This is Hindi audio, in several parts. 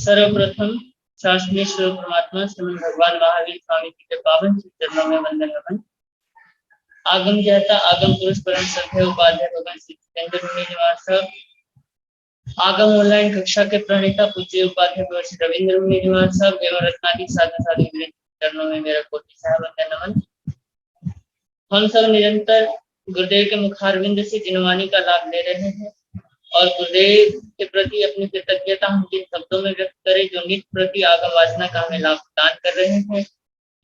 सर्वप्रथम शास्त्रीय स्वरूप परमात्मा श्रीमद् भगवान महावीर स्वामी जी के पावन चरणों में वंदन नमन। आगम ज्ञाता आगम पुरुष परम श्रद्धेय उपाध्याय भगवान श्री जितेंद्र मुनि निवास साहब, आगम ऑनलाइन कक्षा के प्रणेता पूज्य उपाध्याय भगवान श्री रविंद्र मुनि निवास साहब एवं रत्नादि साधु साधु के चरणों में मेरा कोटि सह वंदन नमन। हम सब निरंतर गुरुदेव के मुखारविंद से जिनवाणी का लाभ ले रहे हैं और गुरुदेव के प्रति अपनी कृतज्ञता हम जिन शब्दों में व्यक्त करें जो नित्य प्रति आगम वासना का हमें लाभ प्रदान कर रहे हैं,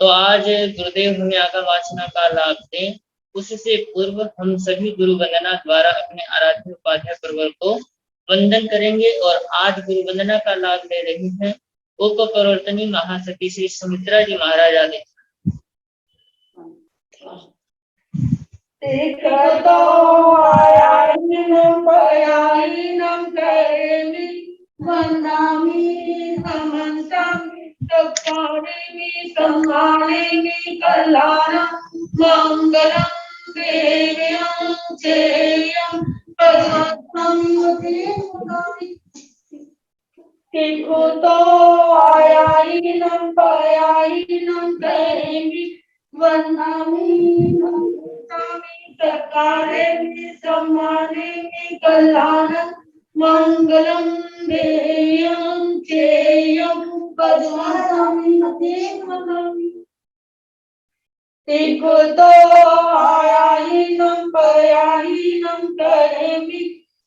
तो आज गुरुदेव हमें आगम वासना का लाभ दें। उससे पूर्व हम सभी गुरु वंदना द्वारा अपने आराध्य उपाध्याय प्रवर को वंदन करेंगे और आज गुरु वंदना का लाभ ले रही है उप प्रवर्तनी महासती श्री सुमित्रा जी महाराज आदि। मंगलम देयं चेयं पद्मासनं देखो तो आयाहीनं पयाहीनं करेमि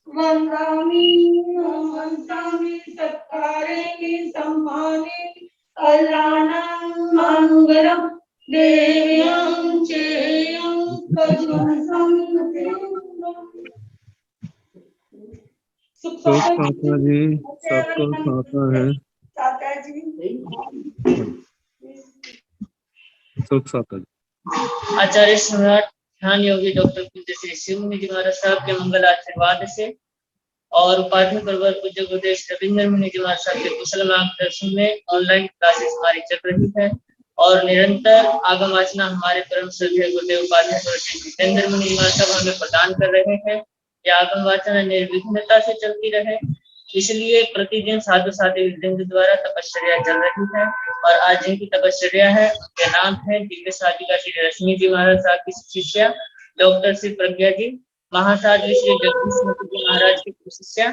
वंदामि नमस्तामि सत्कारेमि सम्मानेमि कल्याणं मंगलम देयं चेयं पद्मासनं। साता जी सबको साता है। साता जी सुख साता जी। आचार्य सम्राट ध्यान योगी डॉक्टर पूज्य श्री शिव मुनि जी महाराज साहब के मंगल आशीर्वाद से और उपाध्याय प्रवर पूज्य गुरुदेव श्री रविंद्र मुनि जी महाराज साहब के कुशल मार्गदर्शन में ऑनलाइन क्लासेस हमारी चल रही है और निरंतर आगम वासना हमारे परम श्रद्धेय गुरुदेव उपाध्याय प्रवर श्री जितेंद्र मुनि जी महाराज साहब हमें प्रदान कर रहे हैं। यह आगम वासना निर्विघ्नता से चलती रहे, इसलिए प्रतिदिन साधु साधु वृंद द्वारा तपश्चर्या चल रही है और आज जिनकी तपश्चर्या है उनके नाम है दिव्य साधिका श्री रश्मि जी महाराज साहब की शिष्या डॉक्टर श्री प्रज्ञा जी, महासाध्वी श्री जगदीश जी महाराज की शिष्या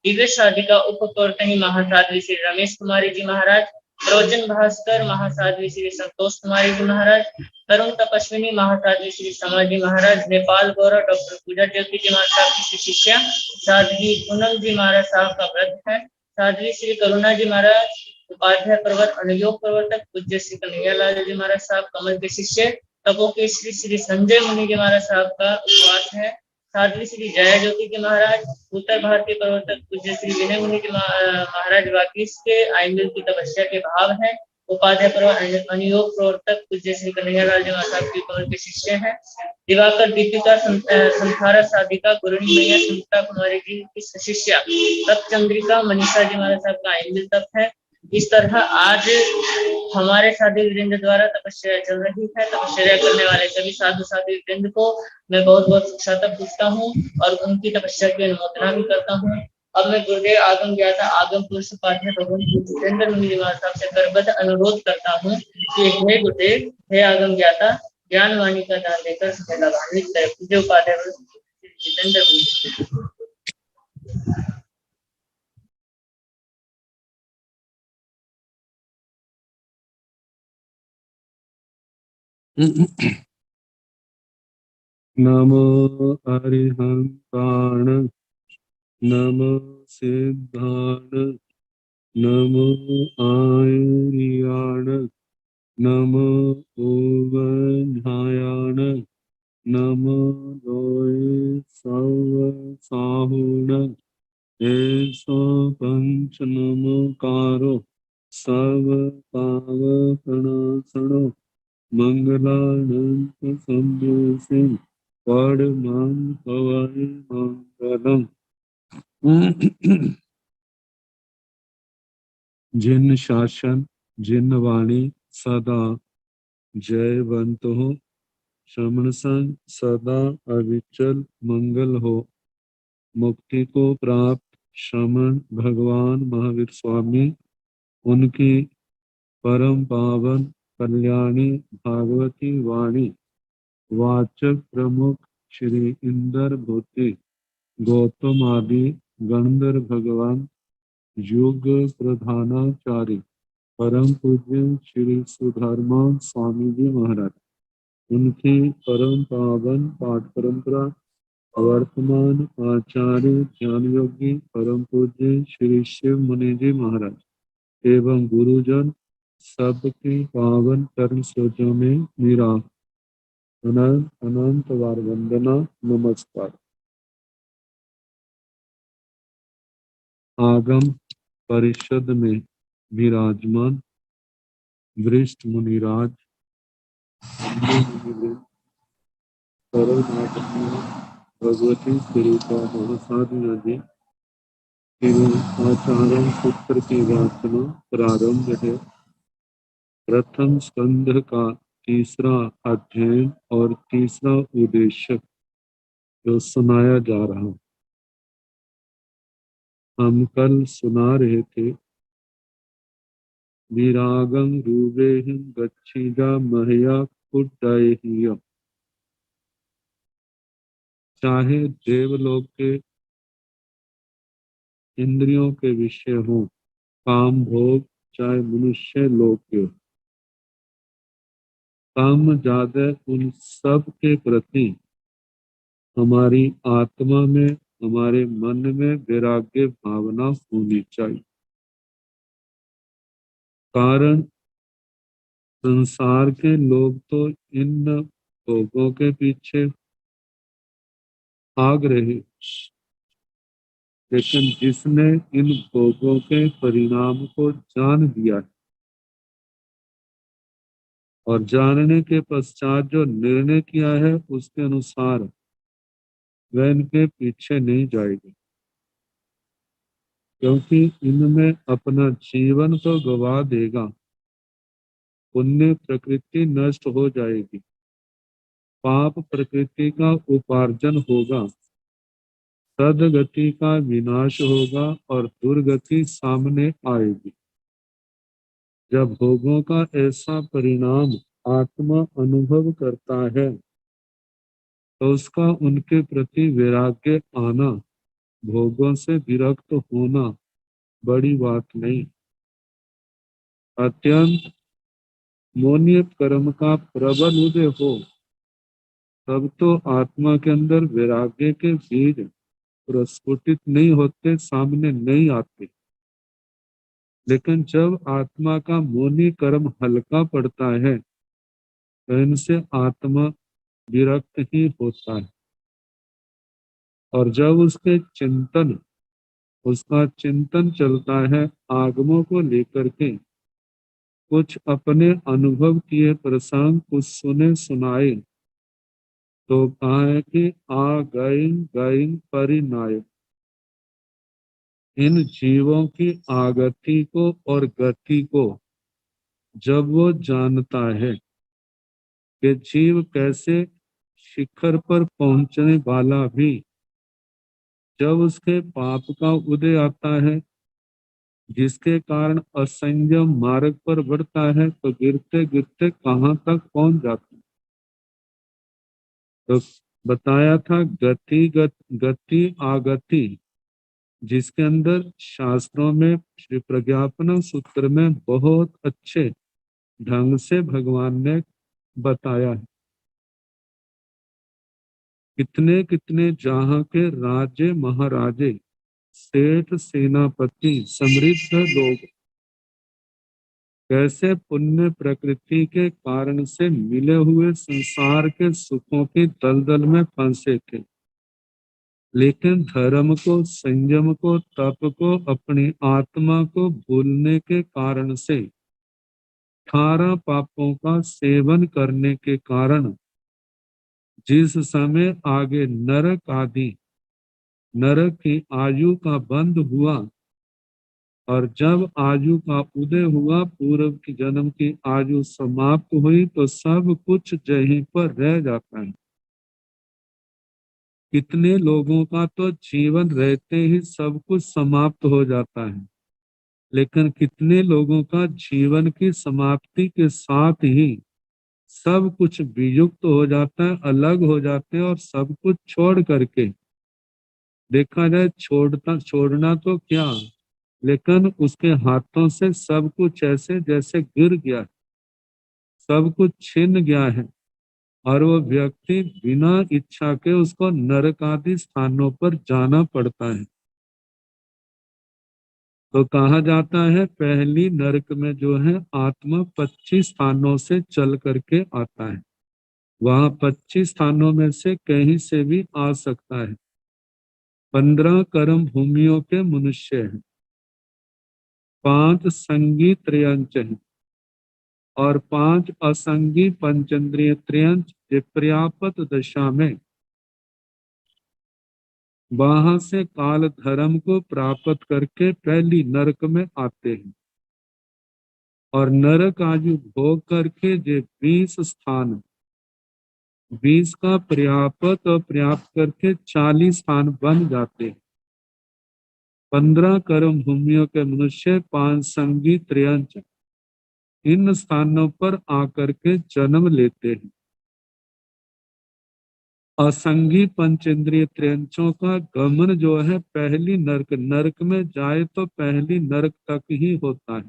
दिव्य साधिका उप प्रवर्तनी महासाध्वी श्री रमेश कुमारी जी महाराज, प्रवचन भास्कर महासाध्वी श्री संतोष कुमारी जी महाराज, तरुण तपस्विनी महासाध्वी श्री समाजी महाराज, नेपाल गौरव डॉक्टर पूजा ज्योति जी महाराज साहब की शिष्या साध्वी पूनम जी महाराज साहब का व्रत है, साध्वी श्री करुणा जी महाराज उपाध्याय प्रवर अनुयोग प्रवर्तक पूज्य श्री कन्हैयालाल जी महाराज साहब कमल के शिष्य तपो के श्री संजय मुनि जी महाराज साहब का उपवास है, साध्वी श्री जया ज्योति जी महाराज उत्तर भारतीय प्रवर्तक पूज्य श्री विनय मुनि जी महाराज वाकिस के आइंदुल की तपस्या के भाव है, उपाध्याय प्रवर अनुयोग प्रवर्तक पूज्य श्री कन्हैयालाल जी महाराज साहब के कमल के शिष्य हैं, दिवाकर दीपिका संथारा साधिका गुरुणी मैया सुमित्रा कुमारी जी की शिष्या तप चंद्रिका मनीषा जी महाराज साहब का आइंदुल तप है। इस तरह आज हमारे साधु वृंद द्वारा तपस्या चल रही है। तपस्या करने वाले सभी साधु साधु वृंद को मैं बहुत बहुत सुखसाता पूछता हूँ और उनकी तपस्या की अनुमोदना भी करता हूँ। अब मैं गुरुदेव आगम ज्ञाता आगम पुरुष उपाध्याय भगवान जितेंद्र मुनि जी महाराज साहब से करबद्ध अनुरोध करता हूँ कि हे गुरुदेव, हे आगम ज्ञाता, ज्ञान वाणी का दान देकर हमें लाभान्वित करें। पूज्य उपाध्याय जितेंद्र मुनि। नमो अरिहंताण नमो सिद्धाण नमो आयुर्याण नमो ओवध्यायाण नमो लोय सव साहुण ऐसो पंच नमोकारो सब पाव प्रणासनो मंगलानंद संदेशिं परमं भवाय मंगलम। जिन शासन जिन वाणी सदा जयवंत हो, श्रमण संग सदा अविचल मंगल हो। मुक्ति को प्राप्त श्रमण भगवान महावीर स्वामी उनकी परम पावन कल्याणी भागवती वाणी वाचक प्रमुख श्री इंद्र भूति गौतम आदि गणधर भगवान युग प्रधानाचार्य परम पूज्य श्री सुधर्मा स्वामी जी महाराज, उनकी परम पावन पाठ परंपरा वर्तमान आचार्य ज्ञान योगी परम पूज्य श्री शिव मुनि जी महाराज एवं गुरुजन सबकी पावन चरण सोचों में मेरा अनंत अनंत बार वंदना नमस्कार। आगम परिषद में विराजमान वरिष्ठ मुनिराज, भगवती स्वरूपा महासाधना जी एवं आचार्य सूत्र की वाचना प्रारंभ है। प्रथम स्कंध का तीसरा अध्ययन और तीसरा उद्देश्य जो सुनाया जा रहा, हम कल सुना रहे थे विरागं रूपेहिं गच्छिदा मह्या कुड्डयहियम्। चाहे देवलोक के इंद्रियों के विषय हो, काम भोग, चाहे मनुष्य लोक के, काम ज्यादा उन सब के प्रति हमारी आत्मा में, हमारे मन में वैराग्य भावना होनी चाहिए। कारण संसार के लोग तो इन भोगों के पीछे भाग रहे, लेकिन जिसने इन भोगों के परिणाम को जान दिया है और जानने के पश्चात जो निर्णय किया है उसके अनुसार वह इनके पीछे नहीं जाएगी, क्योंकि इनमें अपना जीवन तो गवा देगा, पुण्य प्रकृति नष्ट हो जाएगी, पाप प्रकृति का उपार्जन होगा, सदगति का विनाश होगा और दुर्गति सामने आएगी। जब भोगों का ऐसा परिणाम आत्मा अनुभव करता है तो उसका उनके प्रति वैराग्य आना, भोगों से विरक्त होना बड़ी बात नहीं। अत्यंत मौन्य कर्म का प्रबल उदय हो तब तो आत्मा के अंदर वैराग्य के बीज प्रस्फुटित नहीं होते, सामने नहीं आते। लेकिन जब आत्मा का मौनी कर्म हल्का पड़ता है तो इनसे आत्मा विरक्त ही होता है, और जब उसका चिंतन चलता है आगमों को लेकर के, कुछ अपने अनुभव किए प्रसंग कुछ सुने सुनाए, तो कहा है कि आ गई परिणाय। इन जीवों की आगति को और गति को जब वो जानता है कि जीव कैसे शिखर पर पहुंचने वाला भी जब उसके पाप का उदय आता है, जिसके कारण असंयम मार्ग पर बढ़ता है, तो गिरते गिरते कहाँ तक पहुंच जाता है। तो बताया था गति आगति, जिसके अंदर शास्त्रों में श्री प्रज्ञापना सूत्र में बहुत अच्छे ढंग से भगवान ने बताया है। कितने कितने जहां के राजे महाराजे, सेठ सेनापति, समृद्ध लोग कैसे पुण्य प्रकृति के कारण से मिले हुए संसार के सुखों की दलदल में फंसे थे, लेकिन धर्म को, संयम को, तप को, अपनी आत्मा को भूलने के कारण से, 18 पापों का सेवन करने के कारण जिस समय आगे नरक की आयु का बंद हुआ, और जब आयु का उदय हुआ, पूर्व की जन्म की आयु समाप्त हुई, तो सब कुछ यहीं पर रह जाता है। कितने लोगों का तो जीवन रहते ही सब कुछ समाप्त हो जाता है, लेकिन कितने लोगों का जीवन की समाप्ति के साथ ही सब कुछ वियुक्त हो जाता है, अलग हो जाते हैं और सब कुछ छोड़ करके, देखा जाए छोड़ना तो क्या, लेकिन उसके हाथों से सब कुछ ऐसे जैसे गिर गया है, सब कुछ छिन गया है और वो व्यक्ति बिना इच्छा के उसको नरक आदि स्थानों पर जाना पड़ता है। तो कहा जाता है पहली नरक में जो है आत्मा 25 स्थानों से चल करके आता है, वहां 25 स्थानों में से कहीं से भी आ सकता है। 15 कर्म भूमियों के मनुष्य हैं, 5 संगी त्रयंच हैं और 5 असंगी पंचेंद्रिय त्रयंच विपर्यापत दशा में वहां से काल धर्म को प्राप्त करके पहली नरक में आते हैं और नरक आयु भोग करके जो 20 स्थान, 20 का पर्याप्त और पर्याप्त करके 40 स्थान बन जाते हैं। 15 कर्म भूमियों के मनुष्य, 5 संगी त्रयंच इन स्थानों पर आकर के जन्म लेते हैं। असंगी पंचेंद्रिय त्रयंचों का गमन जो है पहली नरक में जाए तो पहली नरक तक ही होता है,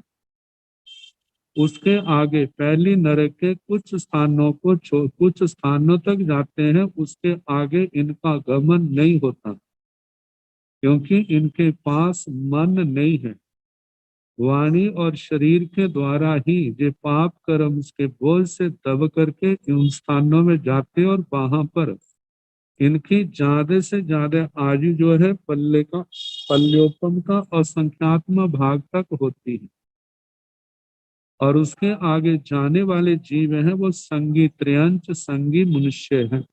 उसके आगे पहली नरक के कुछ स्थानों को कुछ स्थानों तक जाते हैं, उसके आगे इनका गमन नहीं होता क्योंकि इनके पास मन नहीं है। वाणी और शरीर के द्वारा ही ये पाप कर्म के बोझ से दब करके उन स्थानों में जाते और वहां पर इनकी ज्यादा से ज्यादा आयु जो है पल्योपम का असंख्यात्म भाग तक होती है और उसके आगे जाने वाले जीव हैं वो संगी त्रयंच संगी मनुष्य हैं।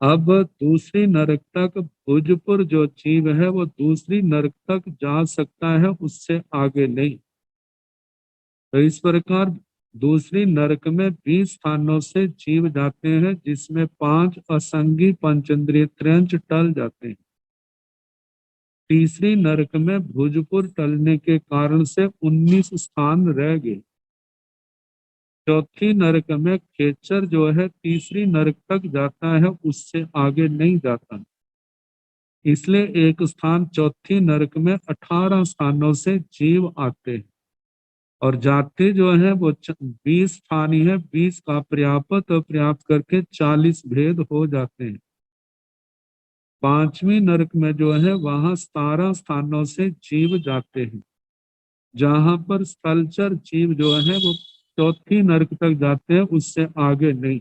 अब दूसरी नरक तक भुजपुर जो जीव है वो दूसरी नरक तक जा सकता है, उससे आगे नहीं। तो इस प्रकार दूसरी नरक में 20 स्थानों से जीव जाते हैं जिसमें 5 असंगी पंचेंद्रिय त्रयंच टल जाते हैं। तीसरी नरक में भुजपुर टलने के कारण से 19 स्थान रह गए। चौथी नरक में खेचर जो है तीसरी नरक तक जाता है, उससे आगे नहीं जाता, इसलिए एक स्थान चौथी नरक में 18 स्थानों से जीव आते हैं और जाते जो है वो 20 स्थान ही है, 20 का पर्याप्त और पर्याप्त करके 40 भेद हो जाते हैं। पांचवी नरक में जो है वहां 17 स्थानों से जीव जाते हैं, जहां पर स्थलचर जीव जो है वो चौथी नरक तक जाते हैं, उससे आगे नहीं।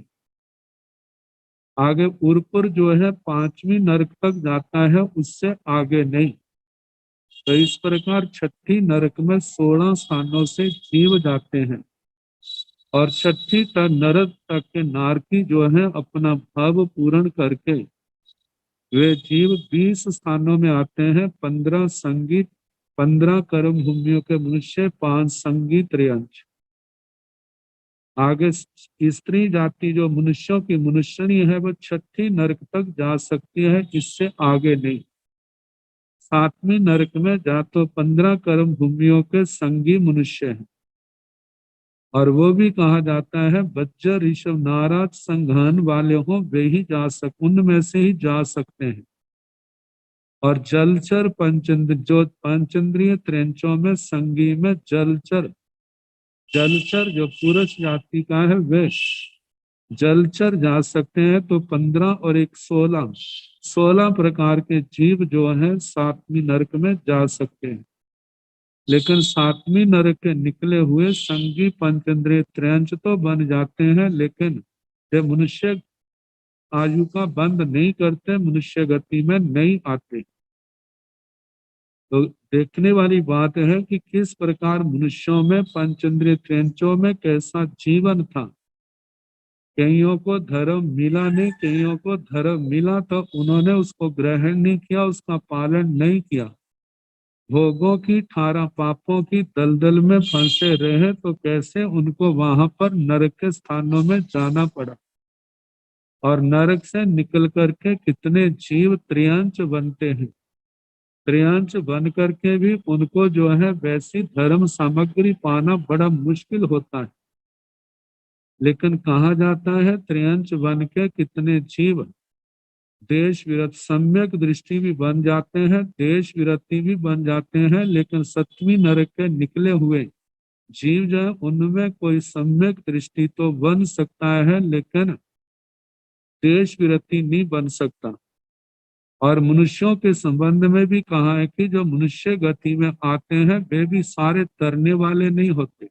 आगे उरपुर जो है 5वीं नरक तक जाता है, उससे आगे नहीं। तो इस प्रकार छठी नरक में 16 स्थानों से जीव जाते हैं और छठी नरक तक के नारकी जो है अपना भाव पूर्ण करके वे जीव 20 स्थानों में आते हैं। 15 संगीत, 15 कर्म भूमियों के मनुष्य, 5 संगीत त्रयंच। आगे स्त्री जाति जो मनुष्यों की मनुष्यनी है वो छठी नरक तक जा सकती है, इससे आगे नहीं। 7वीं नरक में जा तो 15 कर्म भूमियों के संगी मनुष्य हैं और वो भी कहा जाता है बज्जर ऋषभ नाराज संघान वाले हो वे ही उनमें से ही जा सकते हैं। और जलचर पंचेंद्रिय त्रयंचों में संगी में जलचर जो पुरुष जाति का है वे जलचर जा सकते हैं। तो 15 और 1 16 प्रकार के जीव जो है 7वीं नरक में जा सकते हैं। लेकिन 7वीं नरक के निकले हुए संगी पंचेंद्रिय त्रयंच तो बन जाते हैं, लेकिन वे मनुष्य आयु का बंद नहीं करते, मनुष्य गति में नहीं आते। तो देखने वाली बात है कि किस प्रकार मनुष्यों में पंचेंद्रिय त्रयंचों में कैसा जीवन था। कईयों को धर्म मिला नहीं, कईयों को धर्म मिला तो उन्होंने उसको ग्रहण नहीं किया, उसका पालन नहीं किया। भोगों की 18 पापों की दलदल में फंसे रहे तो कैसे उनको वहां पर नरक के स्थानों में जाना पड़ा और नरक से निकल करके कितने जीव त्रयंच बनते हैं। त्रयंच बन करके भी उनको जो है वैसी धर्म सामग्री पाना बड़ा मुश्किल होता है। लेकिन कहा जाता है त्रयंच बन के कितने जीव देश विरत सम्यक दृष्टि भी बन जाते हैं, देश विरति भी बन जाते हैं, लेकिन सतवीं नरक के निकले हुए जीव जो है उनमें कोई सम्यक दृष्टि तो बन सकता है, लेकिन देश विरति नहीं बन सकता। और मनुष्यों के संबंध में भी कहा है कि जो मनुष्य गति में आते हैं वे भी सारे तरने वाले नहीं होते।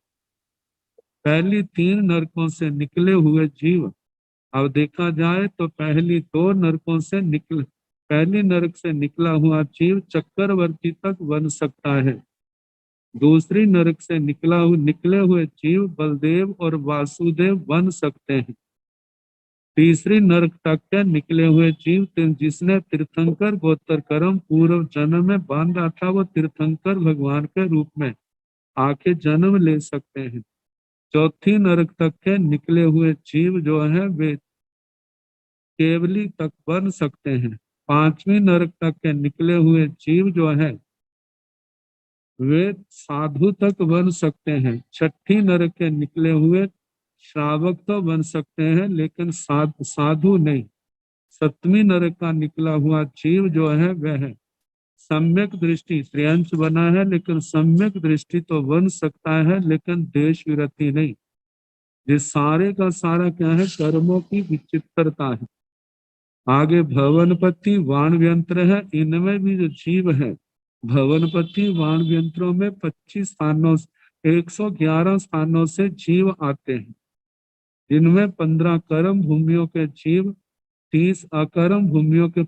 पहली 3 नरकों से निकले हुए जीव, अब देखा जाए तो पहली 2 नरकों से पहली नरक से निकला हुआ जीव चक्रवर्ती तक बन सकता है। दूसरी नरक से निकले हुए जीव बलदेव और वासुदेव बन सकते हैं। तीसरी नरक तक के निकले हुए जीव जिसने तीर्थंकर गोत्र कर्म पूर्व जन्म में बांधा था, वो तीर्थंकर भगवान के रूप में आके जन्म ले सकते हैं। चौथी नरक तक के निकले हुए जीव जो है वे केवली तक बन सकते हैं। 5वीं नरक तक के निकले हुए जीव जो है वे साधु तक बन सकते हैं। 6ठी नरक के निकले हुए श्रावक तो बन सकते हैं, लेकिन साधु नहीं। 7वीं नरक का निकला हुआ जीव जो है वह सम्यक दृष्टि त्रयंच बना है, लेकिन सम्यक दृष्टि तो बन सकता है, लेकिन देश विरति नहीं। ये सारे का सारा क्या है? कर्मों की विचित्रता है। आगे भवनपति वाण व्यंत्र है, इनमें भी जो जीव है भवनपति वाण व्यंत्रों में 25 स्थानों 111 स्थानों से जीव आते हैं, जिनमें 15 कर्म भूमियों के जीव, 30 अकर्म भूमियों के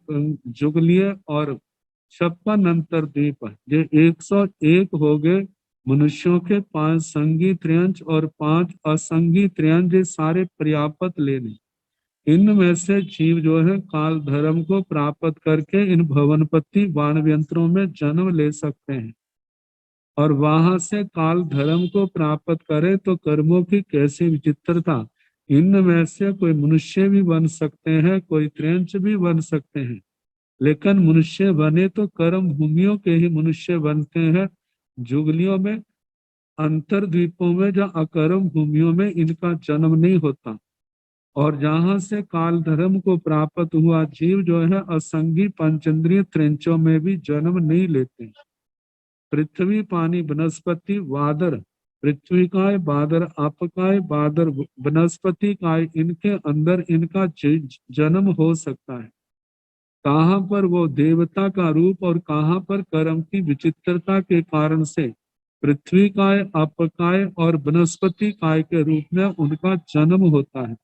जुगलीय और 56 अंतरद्वीप। ये 101 हो गए मनुष्यों के। 5 संगी त्रयंच और 5 असंगी त्रयंच, ये सारे पर्याप्त लेने। इनमें से जीव जो है काल धर्म को प्राप्त करके इन भवनपति वाण यंत्रों में जन्म ले सकते हैं, और वहां से काल धर्म को प्राप्त करे तो कर्मों की कैसी विचित्रता। इनमें से कोई मनुष्य भी बन सकते हैं, कोई त्रयंच भी बन सकते हैं, लेकिन मनुष्य बने तो कर्म भूमियों के ही मनुष्य बनते हैं। जुगलियों में अंतरद्वीपों में या अकर्म भूमियों में इनका जन्म नहीं होता। और जहां से काल धर्म को प्राप्त हुआ जीव जो है असंगी पंचेंद्रिय त्रयंचों में भी जन्म नहीं लेते। पृथ्वी पानी वनस्पति वादर, पृथ्वी काय बादर आपकाय बादर वनस्पति काय, इनके अंदर इनका जन्म हो सकता है। कहाँ पर वो देवता का रूप और कहाँ पर कर्म की विचित्रता के कारण से पृथ्वी काय अपकाय और वनस्पति काय के रूप में उनका जन्म होता है।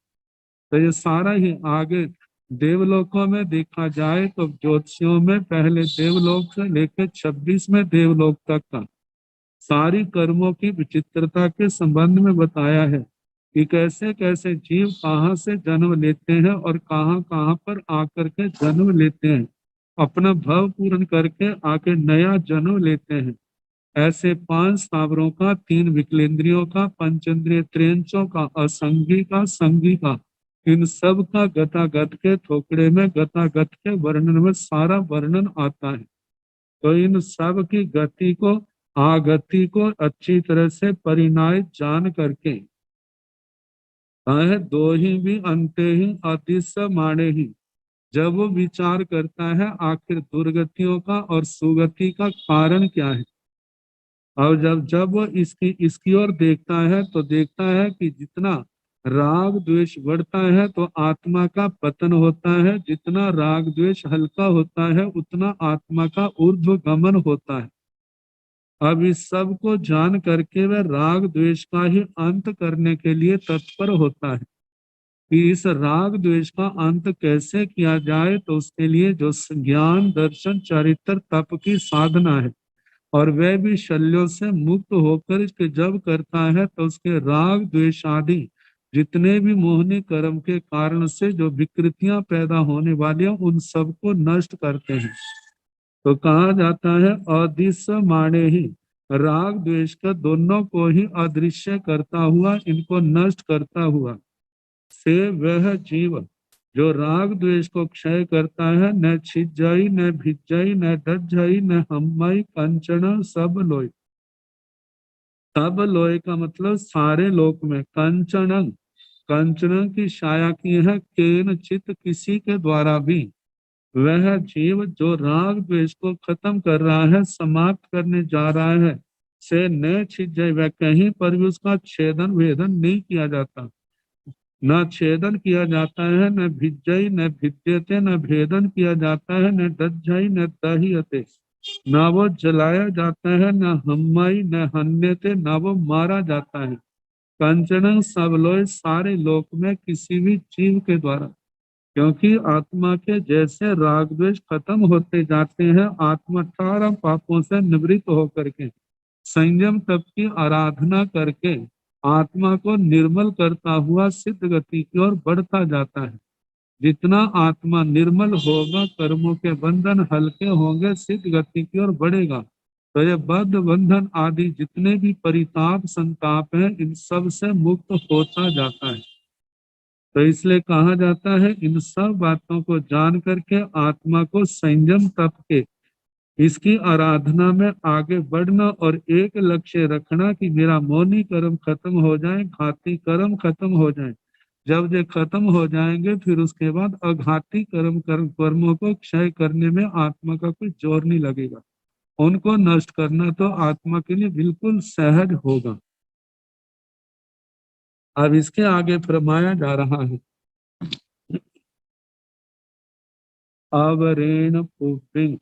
तो ये सारा ही आगे देवलोकों में देखा जाए तो ज्योतिषियों में पहले देवलोक से लेकर 26वें देवलोक तक का सारी कर्मों की विचित्रता के संबंध में बताया है कि कैसे कैसे जीव कहाँ से जन्म लेते हैं और कहाँ कहाँ पर आकर के जन्म लेते हैं, अपना भव पूर्ण करके आके नया जन्म लेते हैं। ऐसे 5 स्थावरों का, 3 विकलेंद्रियों का, पंचेंद्रिय त्रयंचों का, असंगी का, संगी का, इन सब का गतागत के थोकड़े में गतागत के वर्णन में सारा वर्णन आता है। तो इन सब की गति को आगति को अच्छी तरह से परिणाय जान करके दो ही भी अंते ही अतिश माणे ही, जब वो विचार करता है आखिर दुर्गतियों का और सुगति का कारण क्या है। और जब वो इसकी ओर देखता है तो देखता है कि जितना राग द्वेष बढ़ता है तो आत्मा का पतन होता है, जितना राग द्वेष हल्का होता है उतना आत्मा का ऊर्ध्व गमन होता है। अब इस सब को जान करके वह राग द्वेष का ही अंत करने के लिए तत्पर होता है कि इस राग द्वेष का अंत कैसे किया जाए। तो उसके लिए जो ज्ञान दर्शन चरित्र तप की साधना है, और वह भी शल्यों से मुक्त होकर के जब करता है तो उसके राग द्वेष आदि जितने भी मोहनी कर्म के कारण से जो विकृतियां पैदा होने वाली हैं उन सबको नष्ट करते हैं। तो कहा जाता है अदृश्य माने ही, राग द्वेष का दोनों को ही अदृश्य करता हुआ, इनको नष्ट करता हुआ से वह जीव जो राग द्वेष को क्षय करता है, न छिज्जाई न भिज्जाई न डज्जाई न हम्माई कंचन सब लोय। सब लोय का मतलब सारे लोक में। कंचन, कंचन की छाया की है केन चित किसी के द्वारा भी। वह जीव जो राग द्वेष को खत्म कर रहा है, समाप्त करने जा रहा है, से न छिज्जाई, वह कहीं पर भी उसका छेदन वेदन नहीं किया जाता। न छेदन किया जाता है, न भिज्जई न भिद्यते, न भेदन किया जाता है, न दज्जई न दह्यते, न वो जलाया जाता है, न हम्माई न हन्यते, न वो मारा जाता है। कंचन सबलोय, सारे लोक में किसी भी जीव के द्वारा। क्योंकि आत्मा के जैसे राग द्वेष खत्म होते जाते हैं, आत्मा 18 पापों से निवृत्त होकर के संयम तप की आराधना करके आत्मा को निर्मल करता हुआ सिद्ध गति की ओर बढ़ता जाता है। जितना आत्मा निर्मल होगा, कर्मों के बंधन हल्के होंगे, सिद्ध गति की ओर बढ़ेगा। तो ये बद्ध बंधन आदि जितने भी परिताप संताप हैं, इन सब से मुक्त होता जाता है। तो इसलिए कहा जाता है, इन सब बातों को जान करके आत्मा को संयम तप के इसकी आराधना में आगे बढ़ना और एक लक्ष्य रखना कि मेरा मौनी कर्म खत्म हो जाए, घाती कर्म खत्म हो जाए। जब ये खत्म हो जाएंगे, फिर उसके बाद अघाती कर्मों को क्षय करने में आत्मा का कोई जोर नहीं लगेगा। उनको नष्ट करना तो आत्मा के लिए बिल्कुल सहज होगा। अब इसके आगे फरमाया जा रहा है, अवरेण पुपिंग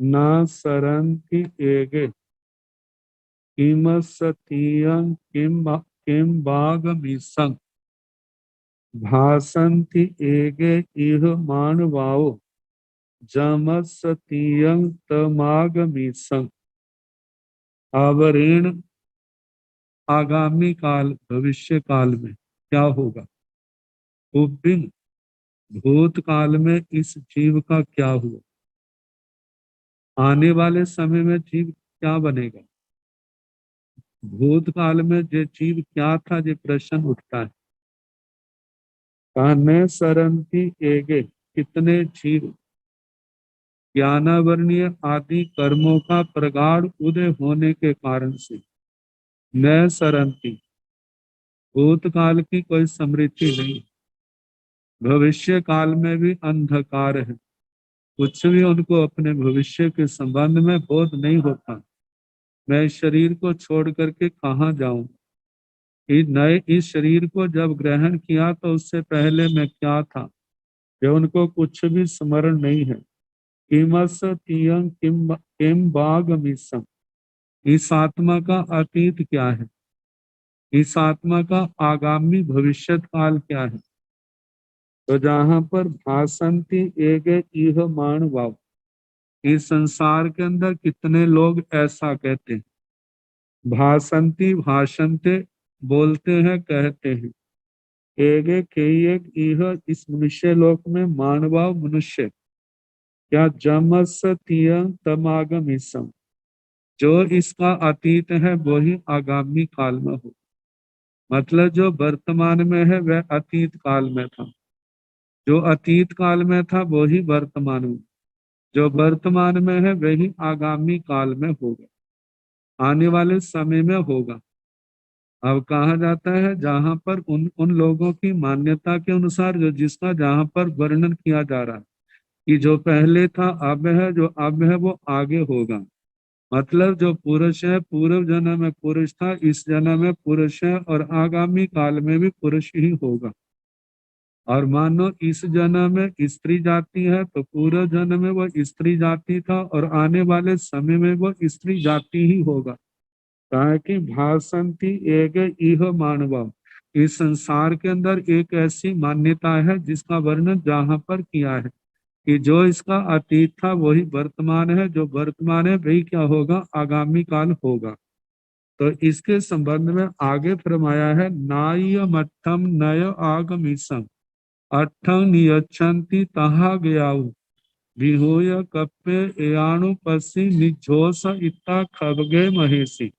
न सरंति एगे किमसतीयं किम बागमीसं भासन्ति एगे इह मानवाओ जमसतीयं तमागमीसं। आवरेण, आगामी काल, भविष्य काल में क्या होगा। उबिन, भूतकाल में इस जीव का क्या हुआ। आने वाले समय में जीव क्या बनेगा। भूतकाल में जो जीव क्या था, ये प्रश्न उठता है। कहने सरंती एगे, कितने जीव ज्ञानावरणीय आदि कर्मों का प्रगाढ़ उदय होने के कारण से न सरंती, भूतकाल की कोई समृद्धि नहीं, भविष्य काल में भी अंधकार है। कुछ भी उनको अपने भविष्य के संबंध में बोध नहीं होता। मैं इस शरीर को छोड़ करके कहाँ जाऊं। इस शरीर को जब ग्रहण किया तो उससे पहले मैं क्या था, ये उनको कुछ भी स्मरण नहीं है। किमस तियं किम बागमीसं, इस आत्मा का अतीत क्या है, इस आत्मा का आगामी भविष्य काल क्या है। तो जहां पर भासंती एक इह मानवाव, इस संसार के अंदर कितने लोग ऐसा कहते हैं। भासंती, भाषंते, बोलते हैं, कहते हैं। एक इह, इस मनुष्य लोक में मानवाव मनुष्य क्या जमस तियं तमागमीसं, जो इसका अतीत है वही आगामी काल में हो। मतलब जो वर्तमान में है वह अतीत काल में था, जो अतीत काल में था वही वर्तमान में, जो वर्तमान में है वही आगामी काल में होगा, आने वाले समय में होगा। अब कहा जाता है जहां पर उन लोगों की मान्यता के अनुसार, जो जिसका जहां पर वर्णन किया जा रहा है कि जो पहले था अब है, जो अब है वो आगे होगा। मतलब जो पुरुष है, पूर्व जन्म में पुरुष था, इस जन्म में पुरुष है और आगामी काल में भी पुरुष ही होगा। और मानो इस जन्म में स्त्री जाति है तो पूर्व जन्म में वो स्त्री जाति था और आने वाले समय में वो स्त्री जाति ही होगा। कहा कि भाषंती एक इह मानव, इस संसार के अंदर एक ऐसी मान्यता है जिसका वर्णन जहां पर किया है कि जो इसका अतीत था वही वर्तमान है, जो वर्तमान है वही क्या होगा, आगामी काल होगा। तो इसके संबंध में आगे फरमाया है, नाय मठम नय आगमीसम अठं नियच्छन्ति तहा गयाऊ विहोय कप्पे एयाणु पसी निझोस इत्ता खबगे महेशी।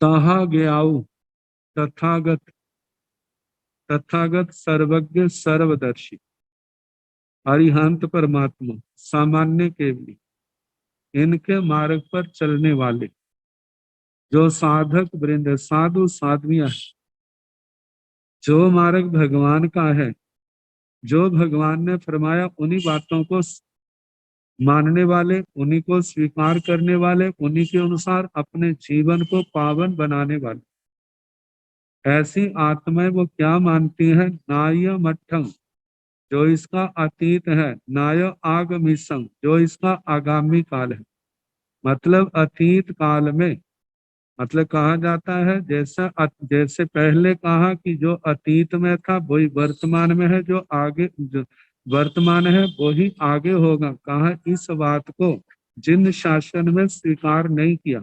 तहा गयाऊ तथागत, तथागत सर्वज्ञ सर्वदर्शी अरिहंत परमात्मा सामान्य केवली, इनके मार्ग पर चलने वाले जो साधक वृंद साधु साध्वियां, जो मार्ग भगवान का है, जो भगवान ने फरमाया उन्हीं बातों को मानने वाले, उन्हीं को स्वीकार करने वाले, उन्हीं के अनुसार अपने जीवन को पावन बनाने वाले, ऐसी आत्माएं वो क्या मानती है? नाय मठ्ठम, जो इसका अतीत है, नाय आगमिसं, जो इसका आगामी काल है। मतलब अतीत काल में, मतलब कहा जाता है जैसे पहले कहा कि जो अतीत में था वही वर्तमान में है, जो आगे जो वर्तमान है वही आगे होगा। कहा इस बात को जिन शासन में स्वीकार नहीं किया,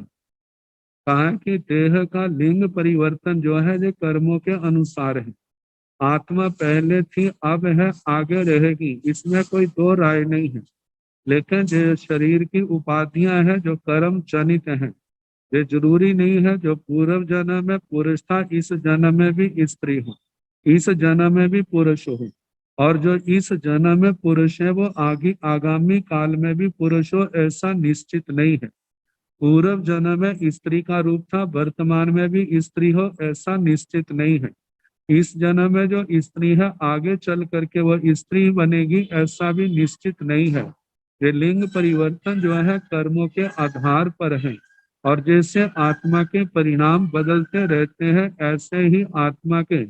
कहा कि देह का लिंग परिवर्तन जो है ये कर्मों के अनुसार है। आत्मा पहले थी, अब है, आगे रहेगी, इसमें कोई दो राय नहीं है। लेकिन जो शरीर की उपाधियां हैं जो कर्म जनित हैं, ये जरूरी नहीं है जो पूर्व जन्म में पुरुष था इस जन्म में भी स्त्री हो, इस जन्म में भी पुरुष हो, और जो इस जन्म में पुरुष है वो आगे आगामी काल में भी पुरुष हो, ऐसा निश्चित नहीं है। पूर्व जन्म में स्त्री का रूप था, वर्तमान में भी स्त्री हो, ऐसा निश्चित नहीं है। इस जन्म में जो स्त्री है आगे चल करके वह स्त्री बनेगी, ऐसा भी निश्चित नहीं है। ये लिंग परिवर्तन जो है कर्मों के आधार पर है, और जैसे आत्मा के परिणाम बदलते रहते हैं ऐसे ही आत्मा के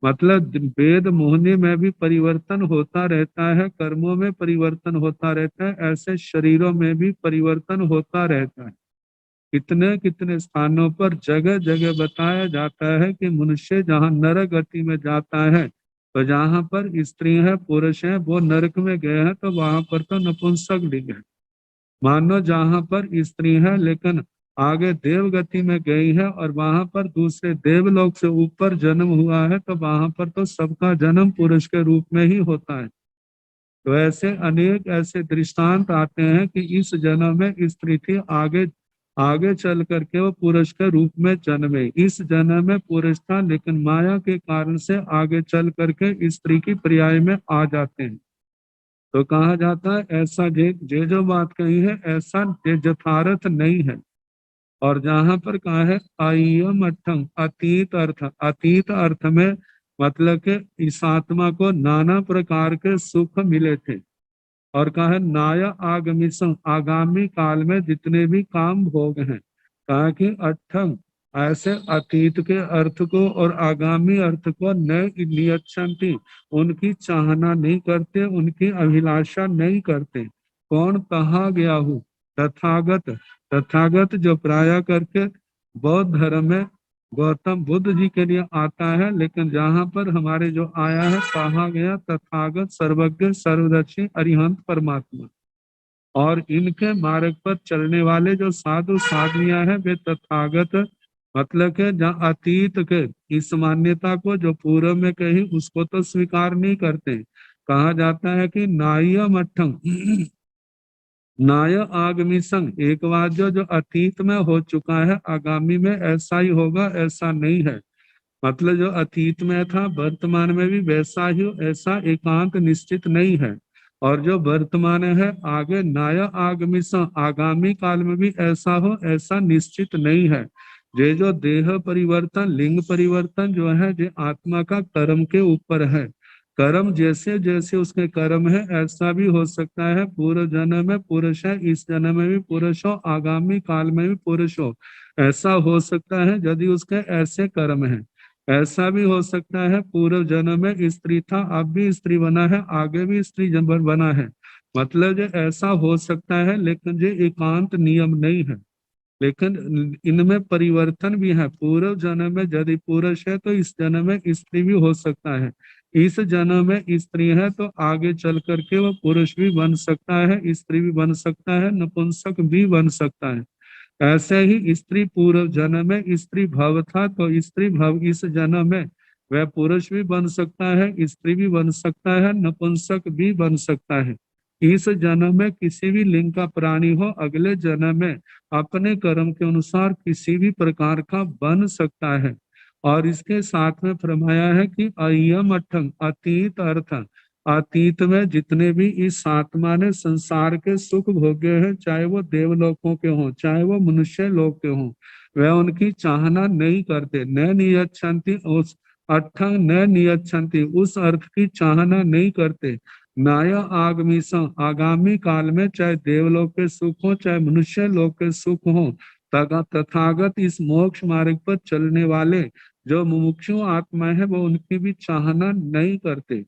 मतलब वेद मोहनी में भी परिवर्तन होता रहता है, कर्मों में परिवर्तन होता रहता है, ऐसे शरीरों में भी परिवर्तन होता रहता है। कितने कितने स्थानों पर जगह जगह बताया जाता है कि मनुष्य जहाँ नरक गति में जाता है, तो जहाँ पर स्त्री है पुरुष है वो नरक में गए हैं, तो वहां पर तो नपुंसक लिंग है। मानो जहाँ पर स्त्री है लेकिन आगे देव गति में गई है और वहां पर दूसरे देवलोक से ऊपर जन्म हुआ है, तो वहां पर तो सबका जन्म पुरुष के रूप में ही होता है। तो ऐसे अनेक ऐसे दृष्टांत आते हैं कि इस जन्म में स्त्री थी, आगे आगे चल करके वो पुरुष के रूप में जन्मे। इस जन्म में पुरुष था लेकिन माया के कारण से आगे चल करके स्त्री की पर्याय में आ जाते हैं। तो कहा जाता है ऐसा जे जो बात कही है ऐसा यथार्थ नहीं है। और जहां पर कहा है अयम अठम, अतीत अर्थ में मतलब के इस आत्मा को नाना प्रकार के सुख मिले थे। और कहा है नाया आगमिसम, आगामी काल में जितने भी काम भोग हैं। कहा कि अठम, ऐसे अतीत के अर्थ को और आगामी अर्थ को न नियच्छन्ति, उनकी चाहना नहीं करते, उनकी अभिलाषा नहीं करते। कौन? कहा गया हूँ तथागत, तथागत जो प्राय करके बौद्ध धर्म में गौतम बुद्ध जी के लिए आता है, लेकिन जहाँ पर हमारे जो आया है कहा गया तथागत सर्वज्ञ सर्वदर्शी अरिहंत परमात्मा। और इनके मार्ग पर चलने वाले जो साधु साधुनियां हैं वे तथागत मतलब के जहाँ अतीत के इस मान्यता को जो पूर्व में कही उसको तो स्वीकार नहीं करते। कहा जाता है कि नाय मठम नाय आगमी संग, एक बार जो अतीत में हो चुका है आगामी में ऐसा ही होगा ऐसा नहीं है। मतलब जो अतीत में था वर्तमान में भी वैसा ही हो, ऐसा एकांत निश्चित नहीं है। और जो वर्तमान है आगे नाया आगमी आगामी काल में भी ऐसा हो ऐसा निश्चित नहीं है। ये जो देह परिवर्तन लिंग परिवर्तन जो है ये आत्मा का कर्म के ऊपर है। कर्म जैसे जैसे उसके कर्म है ऐसा भी हो सकता है पूर्व जन्म में पुरुष है, इस जन्म में भी पुरुष हो, आगामी काल में भी पुरुष हो, ऐसा हो सकता है यदि उसके ऐसे कर्म है। ऐसा भी हो सकता है पूर्व जन्म में स्त्री था अब भी स्त्री बना है, आगे भी स्त्री बना है। मतलब ये ऐसा हो सकता है लेकिन ये एकांत नियम नहीं है। लेकिन इनमें परिवर्तन भी है। पूर्व जन्म में यदि पुरुष है तो इस जन्म में स्त्री भी हो सकता है, इस जन्म में स्त्री है तो आगे चल करके वो पुरुष भी बन सकता है, स्त्री भी बन सकता है, नपुंसक भी बन सकता है। ऐसे ही स्त्री पूर्व जन्म में स्त्री भव था तो स्त्री भव इस जन्म में वह पुरुष भी बन सकता है, स्त्री भी बन सकता है, नपुंसक भी बन सकता है। इस जन्म में किसी भी लिंग का प्राणी हो, अगले जन्म में अपने कर्म के अनुसार किसी भी प्रकार का बन सकता है। और इसके साथ में फरमाया है कि अयम अठंग अतीत अर्थ, अतीत में जितने भी इस आत्मा ने संसार के सुख भोगे हैं, चाहे वो देवलोकों के हों चाहे वो मनुष्य लोक के हों, वह उनकी चाहना नहीं करते। न नियच्छन्ति, उस अठंग न नियच्छन्ति, उस अर्थ की चाहना नहीं करते। नाया आगमीस, आगामी काल में चाहे देवलोक के सुख हो चाहे मनुष्य लोक के सुख हो, तथागत इस मोक्ष मार्ग पर चलने वाले जो मुमुक्षु आत्मा है वो उनकी भी चाहना नहीं करते।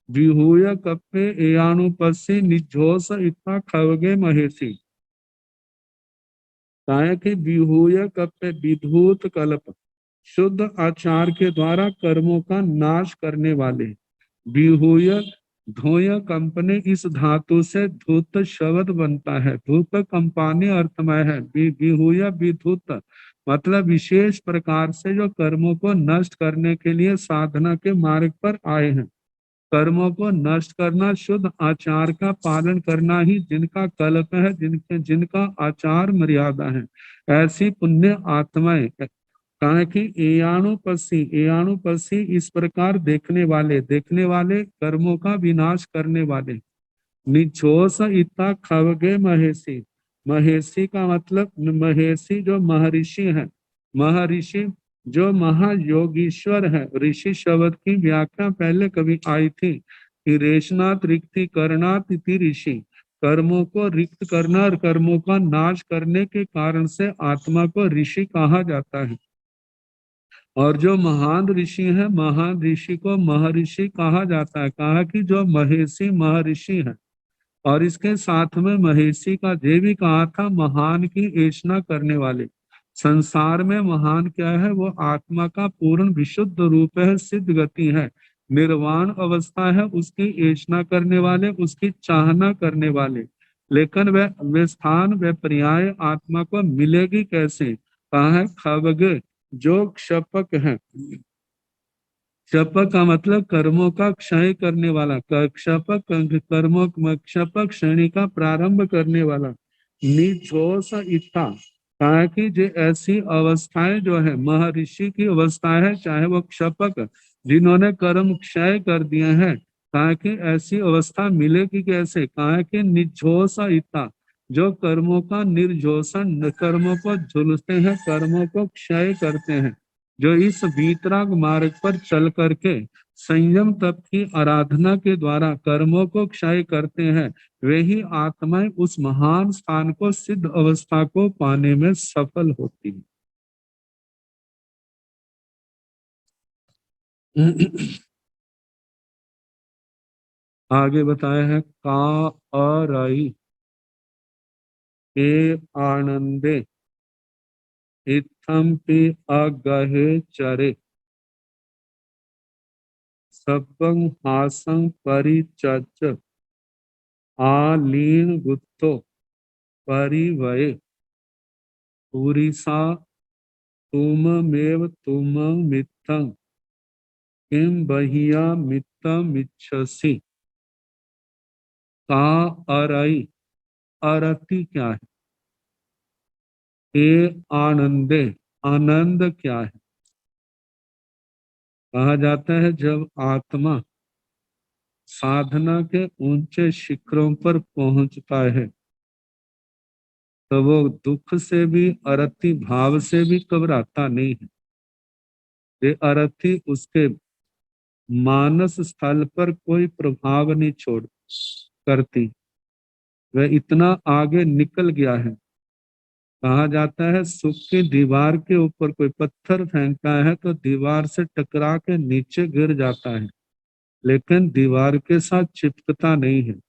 विहूय कप्पे एयानुपस्सी निजोस इत्था खवगे महेशी, काया कि विहूय कप्पे विधूत कल्प, शुद्ध आचार के द्वारा कर्मों का नाश करने वाले। विहूय धोय कंपने, इस धातु से धूत शब्द बनता है, धूत कंपानी अर्थमय है। विहूय विधूत मतलब विशेष प्रकार से जो कर्मों को नष्ट करने के लिए साधना के मार्ग पर आए हैं। कर्मों को नष्ट करना, शुद्ध आचार का पालन करना ही जिनका कल्प है, जिनका आचार मर्यादा है, ऐसी पुण्य आत्माएं। कहा कि एयानुपस्सी इस प्रकार देखने वाले कर्मों का विनाश करने वाले। निछोस इता खवगे महेशी, महेशी का मतलब महेशी जो महर्षि है, महर्षि जो महायोगीश्वर है। ऋषि शब्द की व्याख्या पहले कभी आई थी कि रेशनाथ रिक्ति करनाथ इति ऋषि, कर्मों को रिक्त करना और कर्मों का नाश करने के कारण से आत्मा को ऋषि कहा जाता है। और जो महान ऋषि है, महान ऋषि को महर्षि कहा जाता है। कहा कि जो महेशी महर्षि है। और इसके साथ में महेशी का ये भी कहा था महान की ऐषणा करने वाले। संसार में महान क्या है? वो आत्मा का पूर्ण विशुद्ध रूप है, सिद्ध गति है, निर्वाण अवस्था है, उसकी ऐषणा करने वाले, उसकी चाहना करने वाले। लेकिन वह स्थान वह पर्याय आत्मा को मिलेगी कैसे? कहा है खवगे, जो क्षपक है। क्षपक का मतलब कर्मों का क्षय करने वाला, क्षपक कर्मों क्षपक श्रेणी का प्रारंभ करने वाला। निछोस इच्छा, कहा कि जो ऐसी अवस्थाएं जो है महर्षि की अवस्था है, चाहे वो क्षपक जिन्होंने कर्म क्षय कर दिए हैं, कहा कि ऐसी अवस्था मिलेगी कैसे? कहा कि निझोस इच्छा, जो कर्मों का निर्जोसन, कर्मों को झुलते हैं, कर्मों को क्षय करते हैं, जो इस वीतराग मार्ग पर चल करके संयम तप की आराधना के द्वारा कर्मों को क्षय करते हैं, वे ही आत्माएं उस महान स्थान को, सिद्ध अवस्था को पाने में सफल होती है। आगे बताया है का अरई ए आनंदे इत्थम पे अगहे चरे सबंग हासं परिचच आलीन गुत्तो परिवये पुरीसा तुममेव तुम मित्तं किम बहिया मित्तम इच्छसि। का अरई, अरति क्या है? ए आनंदे, आनंद क्या है? कहा जाता है जब आत्मा साधना के ऊंचे शिखरों पर पहुंचता है तो वो दुख से भी, अरति भाव से भी घबराता नहीं है। ये अरति उसके मानस स्थल पर कोई प्रभाव नहीं छोड़ करती, वह इतना आगे निकल गया है। कहा जाता है सुख की दीवार के ऊपर कोई पत्थर फेंकता है तो दीवार से टकरा के नीचे गिर जाता है, लेकिन दीवार के साथ चिपकता नहीं है।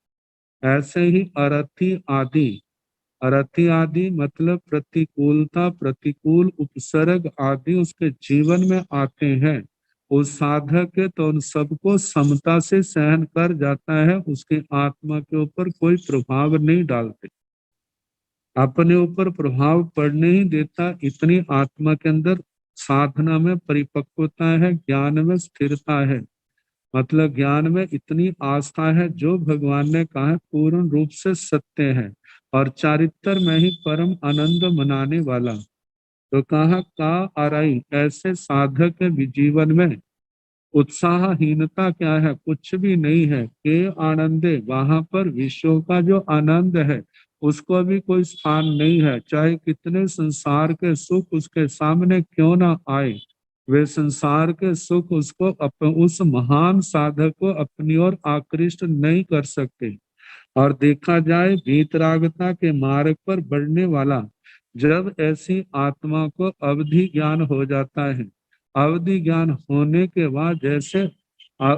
ऐसे ही अरति आदि मतलब प्रतिकूलता, प्रतिकूल उपसर्ग आदि उसके जीवन में आते हैं। उस साधक के तो उन सबको समता से सहन कर जाता है, उसकी आत्मा के ऊपर कोई प्रभाव नहीं डालते, अपने ऊपर प्रभाव पड़ने ही देता। इतनी आत्मा के अंदर साधना में परिपक्वता है, ज्ञान में स्थिरता है। मतलब ज्ञान में इतनी आस्था है, जो भगवान ने कहा है पूर्ण रूप से सत्य है और चारित्र में ही परम आनंद मनाने वाला। तो कहा का आराई, ऐसे साधक के जीवन में उत्साहहीनता क्या है, कुछ भी नहीं है। के आनंदे, वहां पर विश्व का जो आनंद है उसको भी कोई स्थान नहीं है, चाहे कितने संसार के सुख उसके सामने क्यों ना आए, वे संसार के सुख उसको उस महान साधक को अपनी ओर आकृष्ट नहीं कर सकते। और देखा जाए वीतरागता के मार्ग पर बढ़ने वाला, जब ऐसी आत्मा को अवधि ज्ञान हो जाता है, अवधि ज्ञान होने के बाद जैसे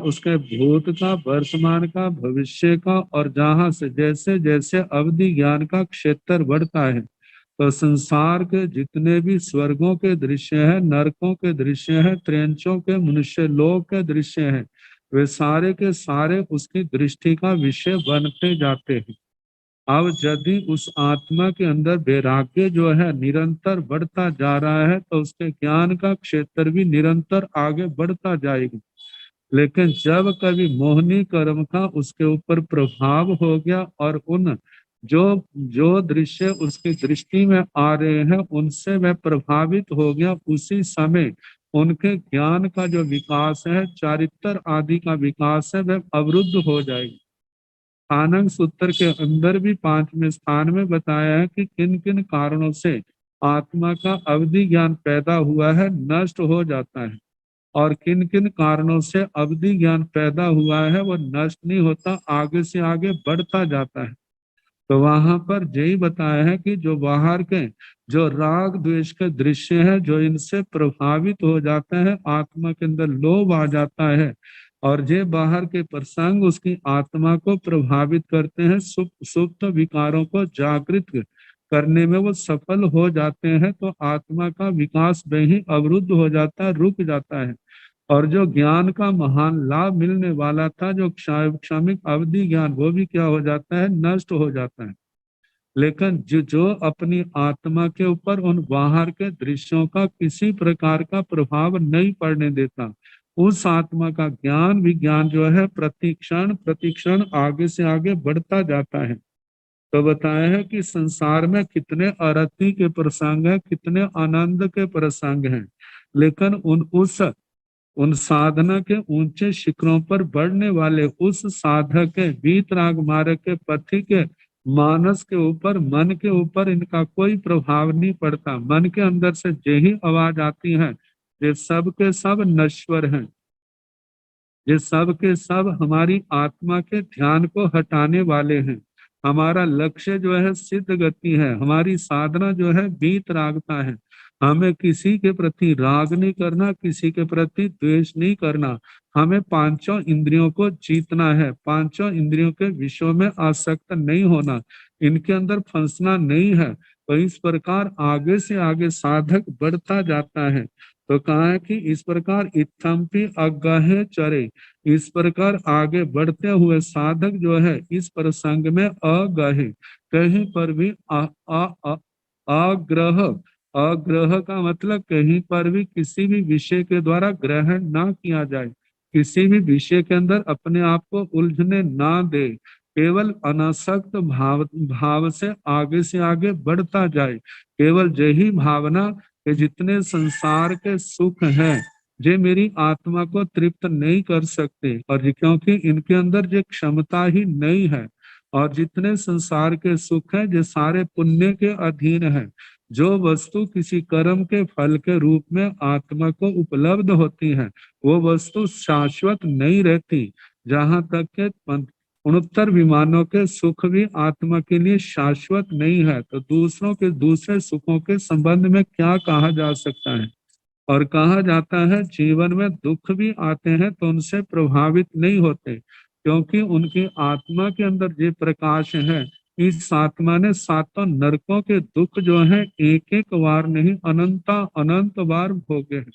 उसके भूत का, वर्तमान का, भविष्य का, और जहां से जैसे जैसे अवधि ज्ञान का क्षेत्र बढ़ता है, तो संसार के जितने भी स्वर्गों के दृश्य हैं, नरकों के दृश्य हैं, त्रियंचों के, मनुष्य लोक के दृश्य हैं, वे सारे के सारे उसकी दृष्टि का विषय बनते जाते हैं। अब यदि उस आत्मा के अंदर वैराग्य जो है निरंतर बढ़ता जा रहा है, तो उसके ज्ञान का क्षेत्र भी निरंतर आगे बढ़ता जाएगा। लेकिन जब कभी मोहनी कर्म का उसके ऊपर प्रभाव हो गया और उन जो जो दृश्य उसकी दृष्टि में आ रहे हैं उनसे वह प्रभावित हो गया, उसी समय उनके ज्ञान का जो विकास है, चारित्र आदि का विकास है, वह अवरुद्ध हो जाएगी। आनंद सूत्र के अंदर भी 5वें स्थान में बताया है कि किन किन कारणों से आत्मा का अवधि ज्ञान पैदा हुआ है, नष्ट हो जाता है, और किन किन कारणों से अवधि ज्ञान पैदा हुआ है वो नष्ट नहीं होता, आगे से आगे बढ़ता जाता है। तो वहां पर यही बताया है कि जो बाहर के जो राग द्वेष के दृश्य है, जो इनसे प्रभावित हो जाता है, आत्मा के अंदर लोभ आ जाता है, और ये बाहर के प्रसंग उसकी आत्मा को प्रभावित करते हैं, सुप्त विकारों को जागृत करने में वो सफल हो जाते हैं, तो आत्मा का विकास वहीं अवरुद्ध हो जाता है, रुक जाता है। और जो ज्ञान का महान लाभ मिलने वाला था, जो क्षामिक अवधि ज्ञान, वो भी क्या हो जाता है, नष्ट हो जाता है। लेकिन जो अपनी आत्मा के ऊपर उन बाहर के दृश्यों का किसी प्रकार का प्रभाव नहीं पड़ने देता, उस आत्मा का ज्ञान विज्ञान जो है प्रतिक्षण प्रतिक्षण आगे से आगे बढ़ता जाता है। तो बताया है कि संसार में कितने आरती के प्रसंग हैं, कितने आनंद के प्रसंग हैं, लेकिन उन साधना के ऊंचे शिखरों पर बढ़ने वाले उस साधक के वीतराग मार्ग के पथि के मानस के ऊपर, मन के ऊपर इनका कोई प्रभाव नहीं पड़ता। मन के अंदर से यही आवाज आती है, ये सब के सब नश्वर हैं, ये सब के सब हमारी आत्मा के ध्यान को हटाने वाले हैं। हमारा लक्ष्य जो है सिद्ध गति है, हमारी साधना जो है वीत रागता है। हमें किसी के प्रति राग नहीं करना, किसी के प्रति द्वेष नहीं करना, हमें पांचों इंद्रियों को जीतना है, पांचों इंद्रियों के विषयों में आसक्त नहीं होना, इनके अंदर फंसना नहीं है। तो इस प्रकार आगे से आगे साधक बढ़ता जाता है। तो कहा है कि इस प्रकार इत्थम्पि अगहे चरे, इस प्रकार आगे बढ़ते हुए साधक जो है इस प्रसंग में अगहे, कहीं पर भी आग्रह, अग्रह का मतलब कहीं पर भी किसी भी विषय के द्वारा ग्रहण ना किया जाए, किसी भी विषय के अंदर अपने आप को उलझने ना दे, केवल अनासक्त भाव से आगे बढ़ता जाए। केवल यही भावना कि जितने संसार के सुख हैं जे मेरी आत्मा को तृप्त नहीं कर सकते, और क्योंकि इनके अंदर जो क्षमता ही नहीं है, और जितने संसार के सुख हैं जो सारे पुण्य के अधीन है। जो वस्तु किसी कर्म के फल के रूप में आत्मा को उपलब्ध होती है, वो वस्तु शाश्वत नहीं रहती। जहां तक के उनहत्तर विमानों के सुख भी आत्मा के लिए शाश्वत नहीं है, तो दूसरों के दूसरे सुखों के संबंध में क्या कहा जा सकता है। और कहा जाता है जीवन में दुख भी आते हैं तो उनसे प्रभावित नहीं होते, क्योंकि उनकी आत्मा के अंदर जो प्रकाश है, इस आत्मा ने सातों नरकों के दुख जो है एक एक बार नहीं अनंत बार भोगे हैं।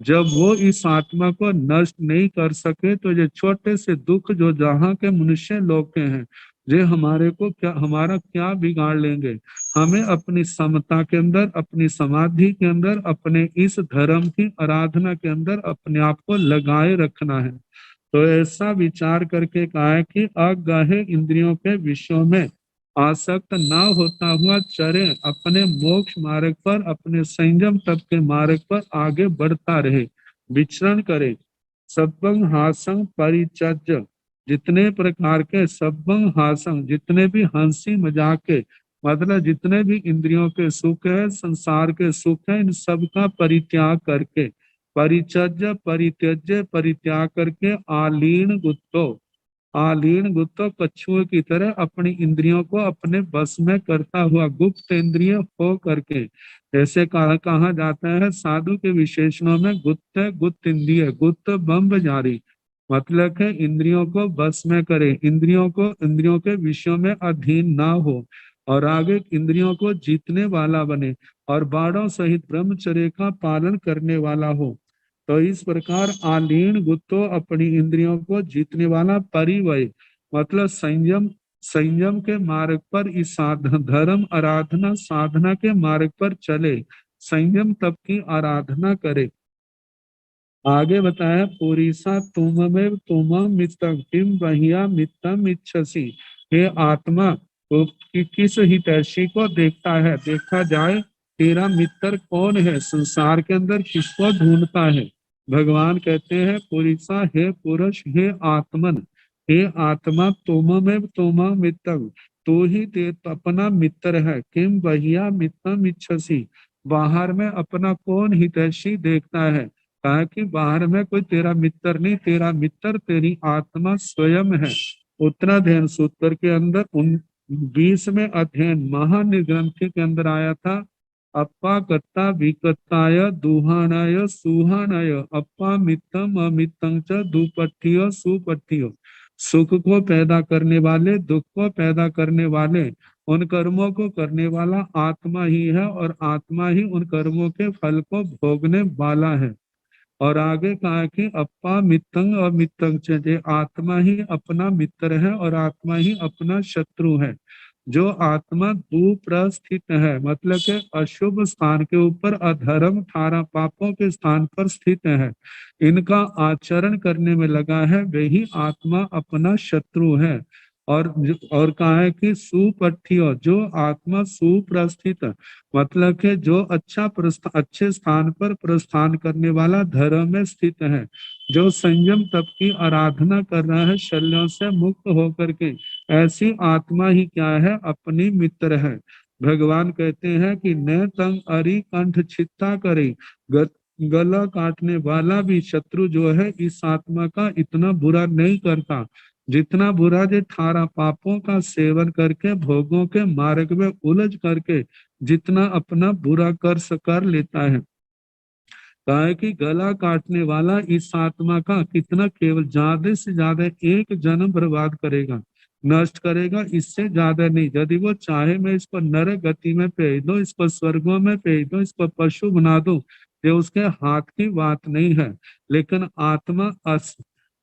जब वो इस आत्मा को नष्ट नहीं कर सके, तो ये छोटे से दुख जो जहाँ के मनुष्य लोग के हैं, ये हमारे को क्या, हमारा क्या बिगाड़ लेंगे। हमें अपनी समता के अंदर, अपनी समाधि के अंदर, अपने इस धर्म की आराधना के अंदर अपने आप को लगाए रखना है। तो ऐसा विचार करके कहा है कि अगहे इंद्रियों के विषयों में आसक्त ना होता हुआ चरे, अपने मोक्ष मार्ग पर, अपने संयम तप के मार्ग पर आगे बढ़ता रहे, विचरण करे। सब्बंग हासंग परिचर्य, जितने प्रकार के सब्बंग हासंग, जितने भी हंसी मजाक के, मतलब जितने भी इंद्रियों के सुख है, संसार के सुख है, इन सब का परित्याग करके, परिचर्य परित्यज्य, परित्याग करके आलीन गुत्तो, आलीन गुत्तो कछुए की तरह अपनी इंद्रियों को अपने बस में करता हुआ गुप्त इंद्रिय हो करके, ऐसे कहा जाता है साधु के विशेषणों में गुप्त गुप्त इंद्रिय, गुप्त बम्ब जारी, मतलब है इंद्रियों को बस में करे, इंद्रियों को इंद्रियों के विषयों में अधीन ना हो, और आगे इंद्रियों को जीतने वाला बने, और बाणों सहित ब्रह्मचर्य का पालन करने वाला हो। तो इस प्रकार आलीन गुत्तो, अपनी इंद्रियों को जीतने वाला, परिवय मतलब संयम, संयम के मार्ग पर इस साधन धर्म आराधना साधना के मार्ग पर चले, संयम तप की आराधना करे। आगे बताया पुरीसा तुममेव तुम मित्रम किम बहिया मित्रम इच्छसी, हे आत्मा तो किस हितैषी को देखता है, देखा जाए तेरा मित्र कौन है, संसार के अंदर किसको ढूंढता है। भगवान कहते हैं पुरीसा, हे पुरुष, हे आत्मन, हे आत्मा तुममेव तुम मित्रम, तू ही अपना मित्र है। किम बहिया मित्रम इच्छसी, बाहर में अपना कौन हितैषी देखता है। कहा कि बाहर में कोई तेरा मित्र नहीं, तेरा मित्र तेरी आत्मा स्वयं है। उत्तराध्ययन सूत्र के अंदर 20वें अध्ययन महानिग्रंथि के अंदर आया था, अप्पा कत्ता विकत्ताय दुहानाय सुहानाय अप्पा मित्तम अमित्तं च दुपट्ठियो सुपट्ठियो, सुख को पैदा करने वाले, दुख को पैदा करने वाले, उन कर्मों को करने वाला आत्मा ही है, और आत्मा ही उन कर्मों के फल को भोगने वाला है। और आगे कहा कि अप्पा मित्रंग और मित्रंग च, आत्मा ही अपना मित्र है और आत्मा ही अपना शत्रु है। जो आत्मा दुप्रस्थित है, मतलब के अशुभ स्थान के ऊपर, अधर्म 18 पापों के स्थान पर स्थित है, इनका आचरण करने में लगा है, वही आत्मा अपना शत्रु है। और कहा है कि सुपठियो, जो आत्मा सुप्रस्थित, मतलब कि जो अच्छे स्थान पर प्रस्थान करने वाला, धर्म में स्थित है, जो संयम तप की आराधना कर रहा है, शल्यों से मुक्त होकर के, ऐसी आत्मा ही क्या है, अपनी मित्र है। भगवान कहते हैं कि न तंग अरि कंठ छित्ता करे, गला काटने वाला भी शत्रु जो है इस आत्मा का इतना बुरा नहीं करता, जितना बुरा जो 18 पापों का सेवन करके भोगों के मार्ग में उलझ करके जितना अपना बुरा कर लेता है। कहा है कि गला काटने वाला इस आत्मा का कितना, केवल ज्यादा से ज्यादा एक जन्म बर्बाद करेगा, नष्ट करेगा, इससे ज्यादा नहीं। यदि वो चाहे मैं इसको नरक गति में भेज दो, इसको स्वर्गों में भेज दो, इसको पशु बना दो, ये उसके हाथ की बात नहीं है। लेकिन आत्मा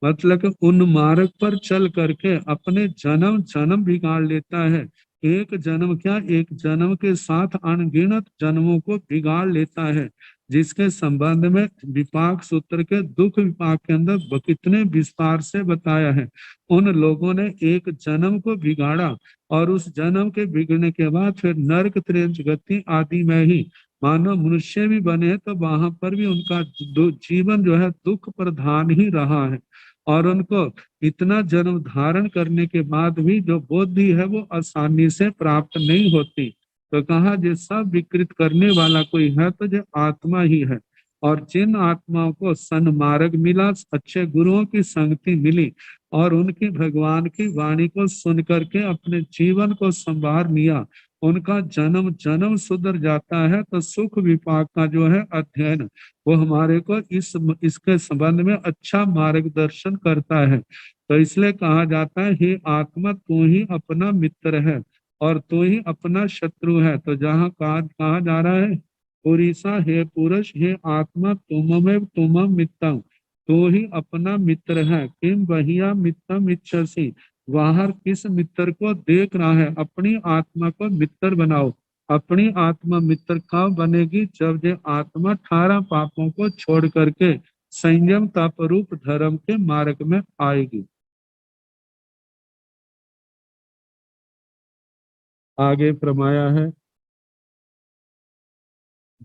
मतलब कि उन मार्ग पर चल करके अपने जन्म जन्म बिगाड़ लेता है। एक जन्म क्या, एक जन्म के साथ अनगिनत जन्मों को बिगाड़ लेता है, जिसके संबंध में विपाक सूत्र के दुख विपाक के अंदर कितने विस्तार से बताया है। उन लोगों ने एक जन्म को बिगाड़ा, और उस जन्म के बिगड़ने के बाद फिर नरक त्रेंच गति आदि में ही मानव मनुष्य भी बने, तो वहां पर भी उनका जीवन जो है दुख प्रधान ही रहा है। और उनको इतना जन्म धारण करने के बाद भी जो बुद्धि है वो आसानी से प्राप्त नहीं होती। तो कहा जो सब विकृत करने वाला कोई है तो जो आत्मा ही है। और जिन आत्माओं को सन्मार्ग मिला, अच्छे गुरुओं की संगति मिली, और उनकी भगवान की वाणी को सुन करके अपने जीवन को संवार लिया, उनका जन्म जन्म सुधर जाता है। तो सुख विपाक का जो है अध्ययन, वो हमारे को इसके संबंध में अच्छा मार्गदर्शन करता है। तो इसलिए कहा जाता है हे आत्मा तू ही अपना मित्र है और तू ही अपना शत्रु है। तो जहाँ कहा जा रहा है पुरीसा, हे पुरुष, हे आत्मा तुममेव तुम मित्रम, तू ही अपना मित्र है। किम बहिया मित्रम इच्छसी, बाहर किस मित्र को देख रहा है, अपनी आत्मा को मित्र बनाओ। अपनी आत्मा मित्र कब बनेगी, जब ये आत्मा 18 पापों को छोड़ करके संयम तप रूप धर्म के मार्ग में आएगी। आगे फरमाया है,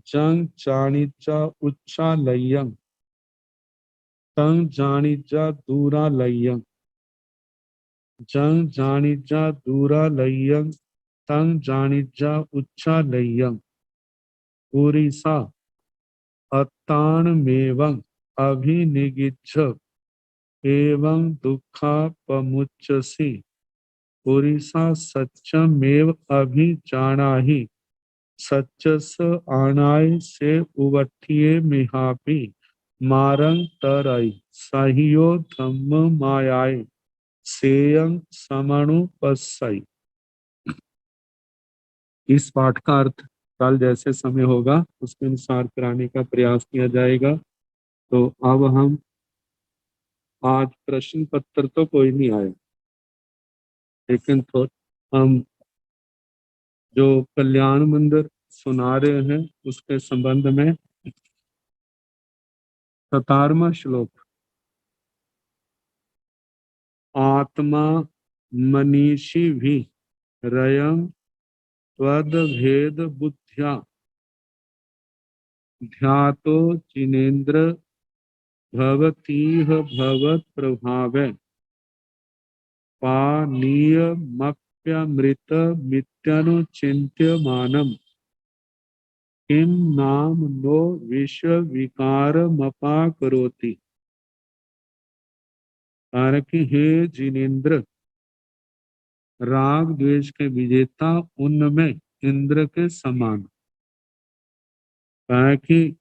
जंग जानिचा उच्चालयं तंग जानिचा दूरालयं, जंग जानिचा दूरालयं तंग जानिचा उच्चालयं, पुरीसा अत्तानमेवं अभिनिगिच्छ एवं दुःखापमुच्यसि, पुरीसा सत्यमेव अभिजानाहि, सच्चस आनाय से उवठिये मिहापि मारंग तरई सहियो धम्म मायाय सेयं समनुपस्सई। इस पाठ का अर्थ कल जैसे समय होगा उसके अनुसार कराने का प्रयास किया जाएगा। तो अब हम आज प्रश्न पत्र तो कोई नहीं आया, लेकिन तो हम जो कल्याण मंदिर सुना रहे हैं उसके संबंध में 17वां श्लोक, आत्मा मनीषी भी रयं त्वद भेद बुद्ध्या ध्यातो जिनेन्द्र भवतीह भवत प्रभावे पानीयमप्यमृत मित्यनुचिन्त्यमानम् किं नाम नो विश्व विकारमपाकरोति। तारक हे जिनेन्द्र, राग द्वेष के विजेता उनमें इंद्र के समान। कि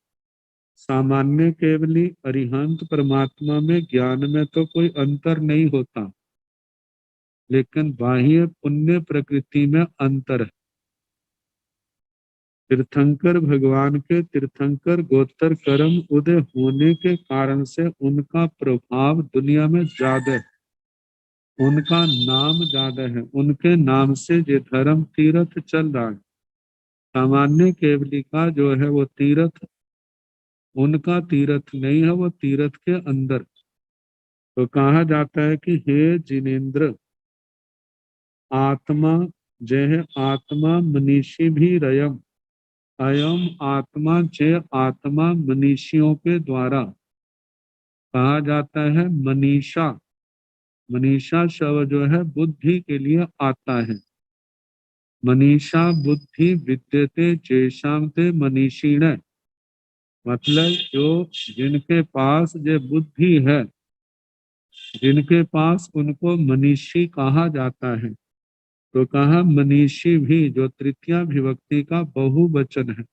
सामान्य केवली अरिहंत परमात्मा में ज्ञान में तो कोई अंतर नहीं होता, लेकिन बाह्य पुण्य प्रकृति में अंतर है। तीर्थंकर भगवान के तीर्थंकर गोत्र कर्म उदय होने के कारण से उनका प्रभाव दुनिया में ज्यादा है, उनका नाम ज्यादा है, उनके नाम से ये धर्म तीर्थ चल रहा है। सामान्य केवली का जो है वो तीर्थ, उनका तीर्थ नहीं है, वो तीर्थ के अंदर। तो कहा जाता है कि हे जिनेन्द्र, आत्मा जय आत्मा मनीषी भी रयम, अयम आत्मा जय आत्मा मनीषियों के द्वारा कहा जाता है मनीषा। मनीषा शब्द जो है बुद्धि के लिए आता है। मनीषा बुद्धि विद्यते चेषाम ते मनीषीण, मतलब जो जिनके पास जो बुद्धि है, जिनके पास, उनको मनीषी कहा जाता है। तो कहा मनीषी भी, जो तृतीया विभक्ति का बहुवचन है,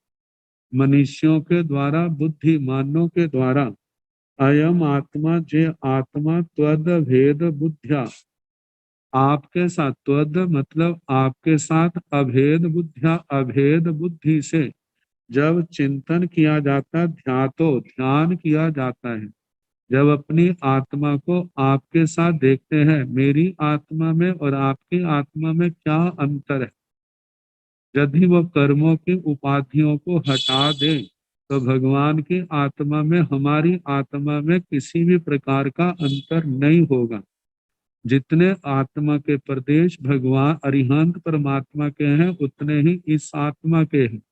मनीषियों के द्वारा, बुद्धिमानों के द्वारा। अयम आत्मा जे आत्मा त्वद भेद बुद्धिया, आपके साथ, त्वद मतलब आपके साथ, अभेद बुद्धिया अभेद बुद्धि से जब चिंतन किया जाता, ध्यातो ध्यान किया जाता है, जब अपनी आत्मा को आपके साथ देखते हैं, मेरी आत्मा में और आपकी आत्मा में क्या अंतर है, यदि वो कर्मों की उपाधियों को हटा दे तो भगवान की आत्मा में, हमारी आत्मा में किसी भी प्रकार का अंतर नहीं होगा। जितने आत्मा के प्रदेश भगवान अरिहंत परमात्मा के हैं, उतने ही इस आत्मा के हैं।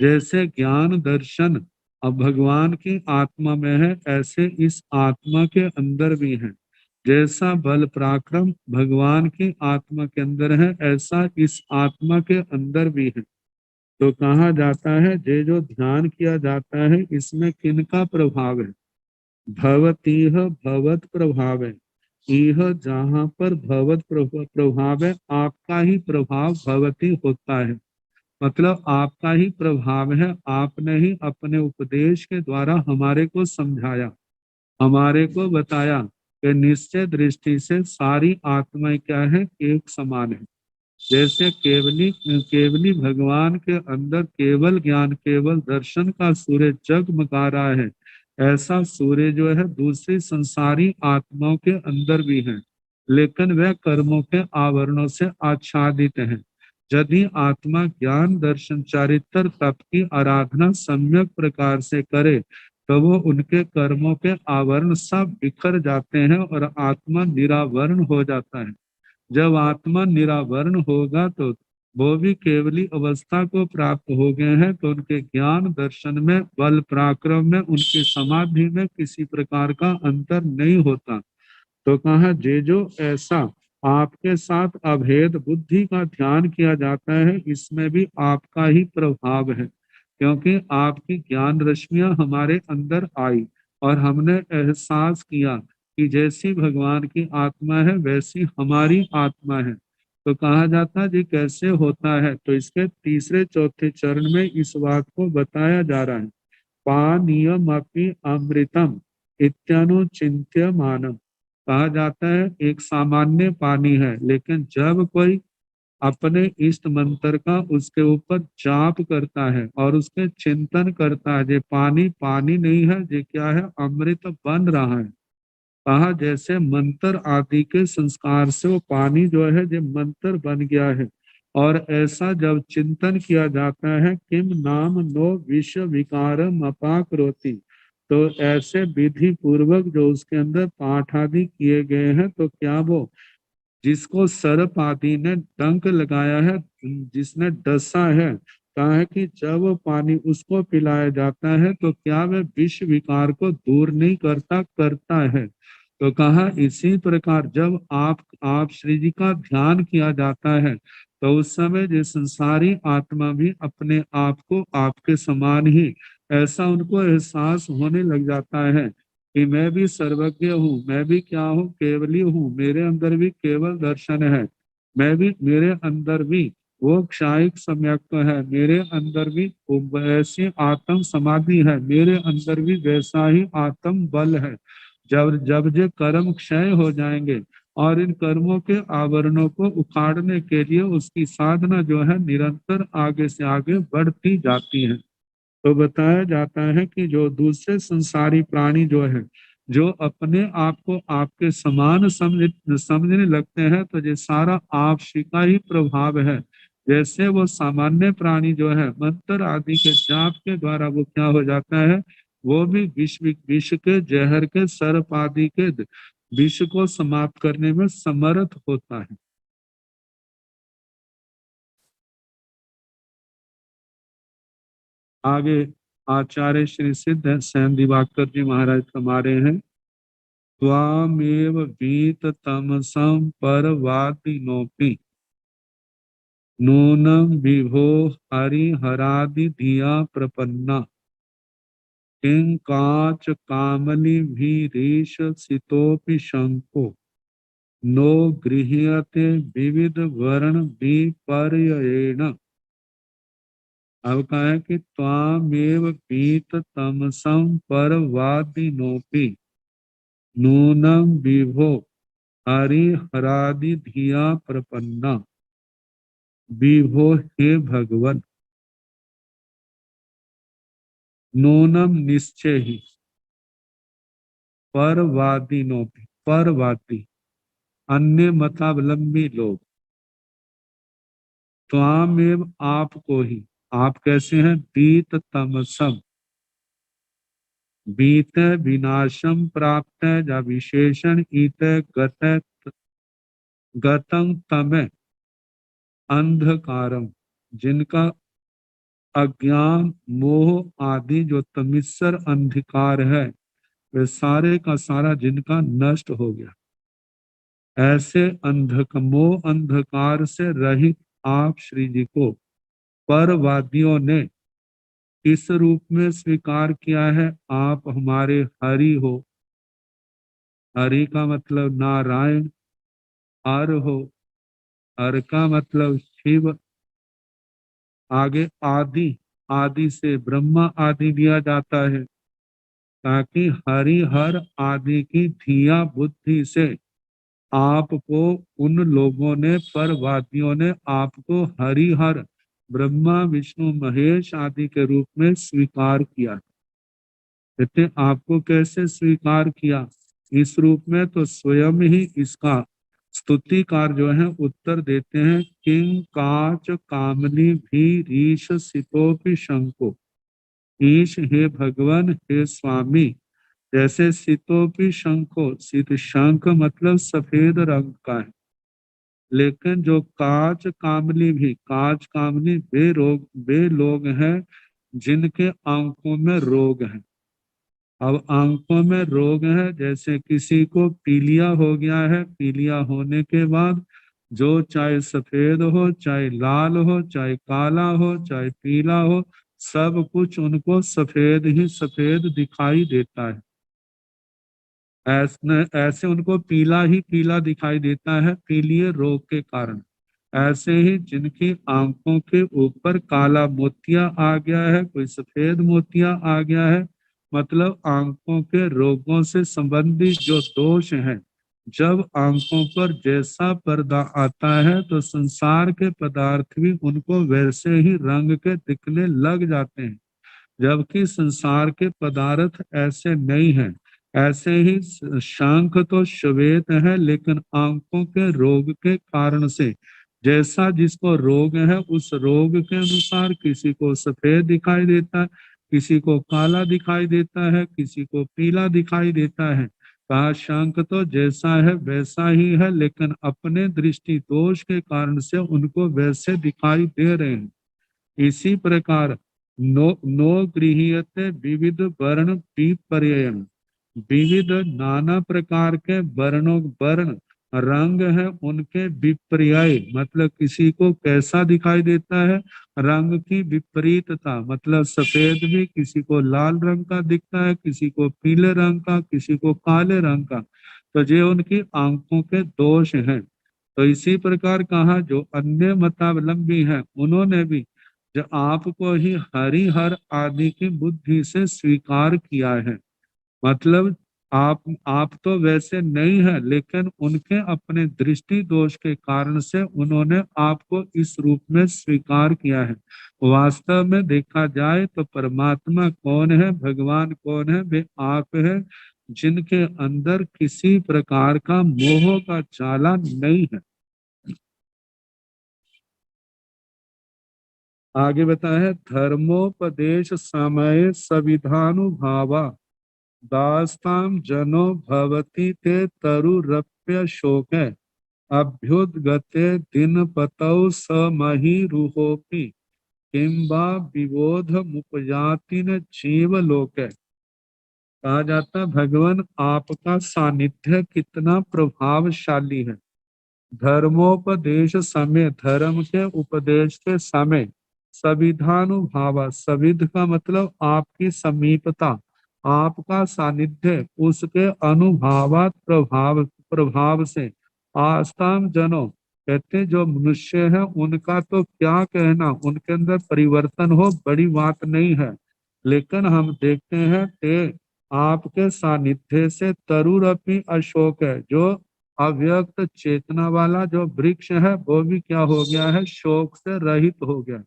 जैसे ज्ञान दर्शन अब भगवान की आत्मा में है, ऐसे इस आत्मा के अंदर भी है। जैसा बल पराक्रम भगवान की आत्मा के अंदर है, ऐसा इस आत्मा के अंदर भी है। तो कहा जाता है जे जो ध्यान किया जाता है, इसमें किनका प्रभाव है, भवतीह भवत प्रभाव है। यह जहाँ पर भवत प्रभाव है, आपका ही प्रभाव भवती होता है, मतलब आपका ही प्रभाव है। आपने ही अपने उपदेश के द्वारा हमारे को समझाया, हमारे को बताया कि निश्चय दृष्टि से सारी आत्माएं क्या है, एक समान है। जैसे केवली भगवान के अंदर केवल ज्ञान केवल दर्शन का सूर्य जगमगा रहा है, ऐसा सूर्य जो है दूसरी संसारी आत्माओं के अंदर भी है, लेकिन वह कर्मों के आवरणों से आच्छादित है। यदि आत्मा ज्ञान दर्शन चारित्र तप की आराधना सम्यक प्रकार से करे तो वो उनके कर्मों के आवरण सब बिखर जाते हैं और आत्मा निरावरण हो जाता है। जब आत्मा निरावरण होगा तो वो भी केवली अवस्था को प्राप्त हो गए हैं, तो उनके ज्ञान दर्शन में, बल पराक्रम में, उनकी समाधि में किसी प्रकार का अंतर नहीं होता। तो कहा जे जो ऐसा आपके साथ अभेद बुद्धि का ध्यान किया जाता है, इसमें भी आपका ही प्रभाव है, क्योंकि आपकी ज्ञान रश्मियां हमारे अंदर आई और हमने एहसास किया कि जैसी भगवान की आत्मा है वैसी हमारी आत्मा है। तो कहा जाता है जी कैसे होता है, तो इसके तीसरे चौथे चरण में इस बात को बताया जा रहा है। पानीयमपि अमृतम इत्यनुचिंत्य मानम। कहा जाता है एक सामान्य पानी है, लेकिन जब कोई अपने इष्ट मंत्र का उसके ऊपर जाप करता है और उसके चिंतन करता है, ये पानी पानी नहीं है, ये क्या है, अमृत बन रहा है। कहा जैसे मंत्र आदि के संस्कार से वो पानी जो है ये मंत्र बन गया है। और ऐसा जब चिंतन किया जाता है, किम नाम नो विश्व विकारम अपाकरोति, तो ऐसे विधि पूर्वक जो उसके अंदर पाठ आदि किए गए हैं, तो क्या वो जिसको सर्प आदि ने डंक लगाया है, जिसने डसा है, कहा है कि जब वो पानी उसको पिलाया जाता है तो क्या वह विष विकार को दूर नहीं करता, करता है। तो कहा इसी प्रकार जब आप श्री जी का ध्यान किया जाता है, तो उस समय जो संसारी आत्मा भी अपने आप को आपके समान ही, ऐसा उनको एहसास होने लग जाता है कि मैं भी सर्वज्ञ हूँ, मैं भी क्या हूँ, केवली हूँ, मेरे अंदर भी केवल दर्शन है, मैं भी, मेरे अंदर भी वो क्षायिक सम्यक्त है, मेरे अंदर भी वैसी आत्म समाधि है, मेरे अंदर भी वैसा ही आत्म बल है। जब जब ये कर्म क्षय हो जाएंगे और इन कर्मों के आवरणों को उखाड़ने के लिए उसकी साधना जो है निरंतर आगे से आगे बढ़ती जाती है। तो बताया जाता है कि जो दूसरे संसारी प्राणी जो है, जो अपने आप को आपके समान समझने लगते हैं, तो ये सारा आप श्री का ही प्रभाव है। जैसे वो सामान्य प्राणी जो है मंत्र आदि के जाप के द्वारा वो क्या हो जाता है, वो भी विष के, जहर के, सर्प आदि के विष को समाप्त करने में समर्थ होता है। आगे आचार्य श्री सिद्ध सैन दिवाकर जी महाराज हमारे हैं। त्वामेव वीत तमसं परवादिनोपि नूनं विभो हरिहरादि धिया प्रपन्ना किं काच कामलिभिरीश सितोपि शंको नो गृह्यते विविध वर्ण विपर्ययेण। अब कहा है कि त्वामेव वीत तमसं परवादिनोपि नूनं विभो हरिहरादि धिया प्रपन्ना। विभो हे भगवन, नूनम निश्चय ही, परवादिनोपि, परवादी अन्य मतावलंबी लोग, त्वामेव आपको ही, आप कैसे हैं, बीत तमसम, बीत विनाशम प्राप्त या विशेषण इत गत गतं तमे अंधकारम, जिनका अज्ञान मोह आदि जो तमिस्सर अंधकार है, वे सारे का सारा जिनका नष्ट हो गया, ऐसे मोह अंधकार से रहित आप श्री जी को परवादियों ने इस रूप में स्वीकार किया है, आप हमारे हरि हो। हरि का मतलब नारायण, हर हो, हर का मतलब शिव। आगे आदि, आदि से ब्रह्मा आदि दिया जाता है, ताकि हरि हर आदि की धिया बुद्धि से आपको, उन लोगों ने, परवादियों ने आपको हरिहर ब्रह्मा विष्णु महेश आदि के रूप में स्वीकार किया। कहते आपको कैसे स्वीकार किया इस रूप में, तो स्वयं ही इसका स्तुतिकार जो है उत्तर देते हैं। किं काच कामनी भी रीश सितोपि शंको, ईश हे भगवान हे स्वामी। जैसे सितोपि शंखो, सित शंख मतलब सफेद रंग का है, लेकिन जो काच कामली भी, काच कामली वे लोग हैं जिनके आंखों में रोग है। अब आंखों में रोग है, जैसे किसी को पीलिया हो गया है, पीलिया होने के बाद जो चाहे सफेद हो, चाहे लाल हो, चाहे काला हो, चाहे पीला हो, सब कुछ उनको सफेद ही सफेद दिखाई देता है। ऐसे उनको पीला ही पीला दिखाई देता है, पीलिए रोग के कारण। ऐसे ही जिनकी आंखों के ऊपर काला मोतिया आ गया है, कोई सफेद मोतिया आ गया है, मतलब आंखों के रोगों से संबंधित जो दोष हैं, जब आंखों पर जैसा पर्दा आता है तो संसार के पदार्थ भी उनको वैसे ही रंग के दिखने लग जाते हैं, जबकि संसार के पदार्थ ऐसे नहीं हैं। ऐसे ही शंख तो श्वेत है, लेकिन आंखों के रोग के कारण से जैसा जिसको रोग है उस रोग के अनुसार किसी को सफेद दिखाई देता है, किसी को काला दिखाई देता है, किसी को पीला दिखाई देता है। कहा शंख तो जैसा है वैसा ही है, लेकिन अपने दृष्टि दोष के कारण से उनको वैसे दिखाई दे रहे हैं। इसी प्रकार नो गृह्यते विविध वर्ण विपर्ययम्, विविध नाना प्रकार के वर्ण रंग है, उनके विपर्यय मतलब किसी को कैसा दिखाई देता है, रंग की विपरीतता मतलब सफेद भी किसी को लाल रंग का दिखता है, किसी को पीले रंग का, किसी को काले रंग का। तो ये उनकी आंखों के दोष हैं। तो इसी प्रकार कहा जो अन्य मतावलंबी हैं उन्होंने भी जो आपको ही हरिहर आदि की बुद्धि से स्वीकार किया है, मतलब आप तो वैसे नहीं है, लेकिन उनके अपने दृष्टि दोष के कारण से उन्होंने आपको इस रूप में स्वीकार किया है। वास्तव में देखा जाए तो परमात्मा कौन है, भगवान कौन है, वे आप है जिनके अंदर किसी प्रकार का मोह का जाला नहीं है। आगे बताया है धर्मोपदेश समय सविधानुभावा दास्ताम जनो भवति ते तरुरप्य शोके अभ्युदगते दिन पतौ समहि रुहोपि किंबा विबोध मुपजाति न जीव लोके। कहा जाता है भगवान आपका सानिध्य कितना प्रभावशाली है। धर्मोपदेश समय, धर्म के उपदेश के समय सविधानुभाव, सविध का मतलब आपकी समीपता, आपका सानिध्य, उसके अनुभावात प्रभाव से आस्ताम जनो कहते जो मनुष्य है उनका तो क्या कहना, उनके अंदर परिवर्तन हो बड़ी बात नहीं है, लेकिन हम देखते हैं ते आपके सानिध्य से तरुरपि अशोक है, जो अव्यक्त चेतना वाला जो वृक्ष है वो भी क्या हो गया है, शोक से रहित हो गया।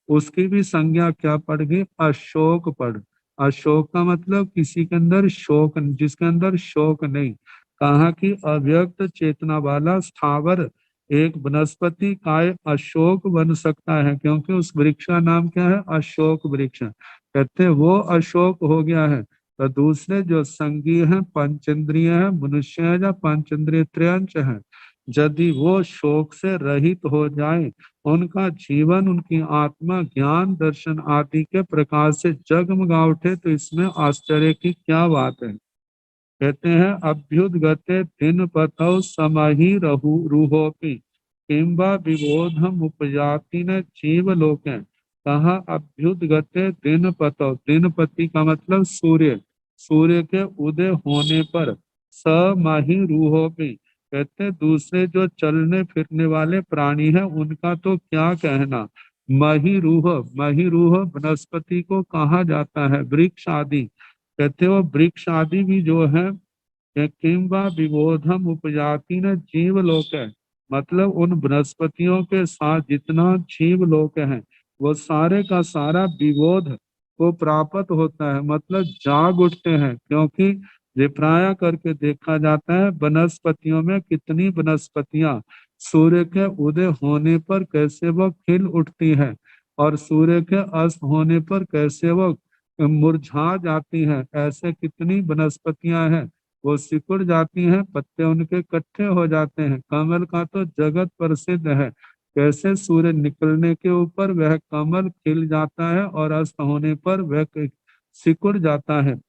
उसकी भी संज्ञा क्या पड़ गई, अशोक पड़। अशोक का मतलब किसी के अंदर शोक, जिसके अंदर शोक नहीं। कहा कि अव्यक्त चेतना वाला स्थावर एक वनस्पति काय अशोक बन सकता है, क्योंकि उस वृक्ष का नाम क्या है, अशोक वृक्ष। कहते वो अशोक हो गया है। तो दूसरे जो संगीय है, पंचेंद्रिय है, मनुष्य है या पंचेंद्रिय त्रयंच है, यदि वो शोक से रहित हो जाए, उनका जीवन, उनकी आत्मा ज्ञान दर्शन आदि के प्रकाश से जगमगा उठे, तो इसमें आश्चर्य की क्या बात है। कहते हैं अभ्युदगते दिन पतौ समहि रुहोपि किंबा विबोधम उपजाति न जीव लोके। कहा अभ्युदगते दिन पतौ, दिन पति का मतलब सूर्य, सूर्य के उदय होने पर समहि रुहोपि, कहते दूसरे जो चलने फिरने वाले प्राणी हैं उनका तो क्या कहना। महिरूह वनस्पति को कहा जाता है, वृक्ष आदि, कहते हो वृक्ष आदि भी जो है किंबा विबोधम उपजाति न जीव लोक है, मतलब उन वनस्पतियों के साथ जितना जीव लोक है वो सारे का सारा विबोध को प्राप्त होता है, मतलब जाग उठते हैं। क्योंकि विप्राय करके देखा जाता है वनस्पतियों में कितनी वनस्पतियां सूर्य के उदय होने पर कैसे वो खिल उठती है, और सूर्य के अस्त होने पर कैसे वो मुरझा जाती हैं, ऐसे कितनी वनस्पतियां हैं वो सिकुड़ जाती हैं, पत्ते उनके इकट्ठे हो जाते हैं। कमल का तो जगत प्रसिद्ध है, कैसे सूर्य निकलने के ऊपर वह कमल खिल जाता है और अस्त होने पर वह सिकुड़ जाता है।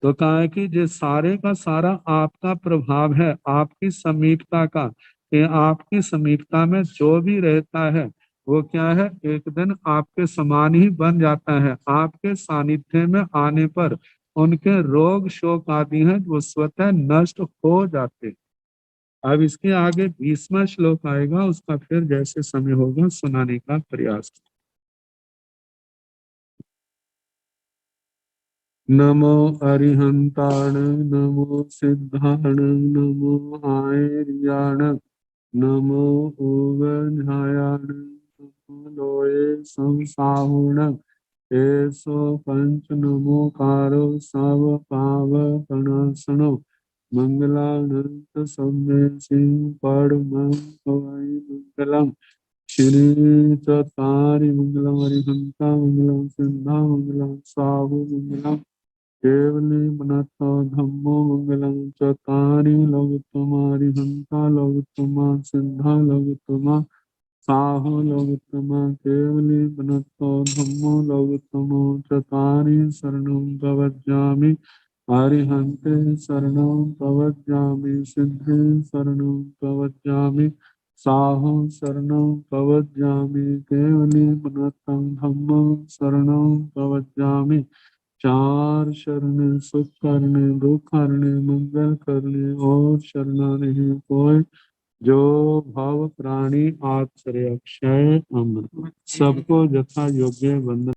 तो कहा है कि ये सारे का सारा आपका प्रभाव है, आपकी समीपता का। कि आपकी समीपता में जो भी रहता है वो क्या है, एक दिन आपके समान ही बन जाता है। आपके सानिध्य में आने पर उनके रोग शोक आदि हैं वो स्वतः नष्ट हो जाते हैं। अब इसके आगे 20वां श्लोक आएगा, उसका फिर जैसे समय होगा सुनाने का प्रयास। नमो अरिहंताण, नमो सिद्धाण, नमो आयर्याण, नमो उगन्यायाण, नमो लोये संसाहुण, एसो पंच नमोकारो सब पाव प्रणसनो, मंगलानंत सम्य सिंह परमं हवै मंगलम। श्री चतारि मंगलम हरिहंता मंगलम सिद्धा मंगलम साहु मंगलम केवली मनतो धम्मो मंगलम। चतारि लघुत्तमा हरिहंता लघुत्तमा सिद्धा लघुत्तमा साहु लघुत्तमा केवली मनतो धम्मो लघुत्तमो। चतारि शरणं प्रवज्जामि अरिहन्ते शरणं प्रवज्जामि, सिद्धे शरणं प्रवज्जामि, साहु शरणं प्रवज्जामि, केवली मनतं धम्मं शरणं प्रवज्जामि। चार शरण सुख करने, दुख करने, मंगल करने और शरणा नहीं कोई, जो भाव प्राणी आश्रय अक्षय अमृत। सबको यथा योग्य वंदन।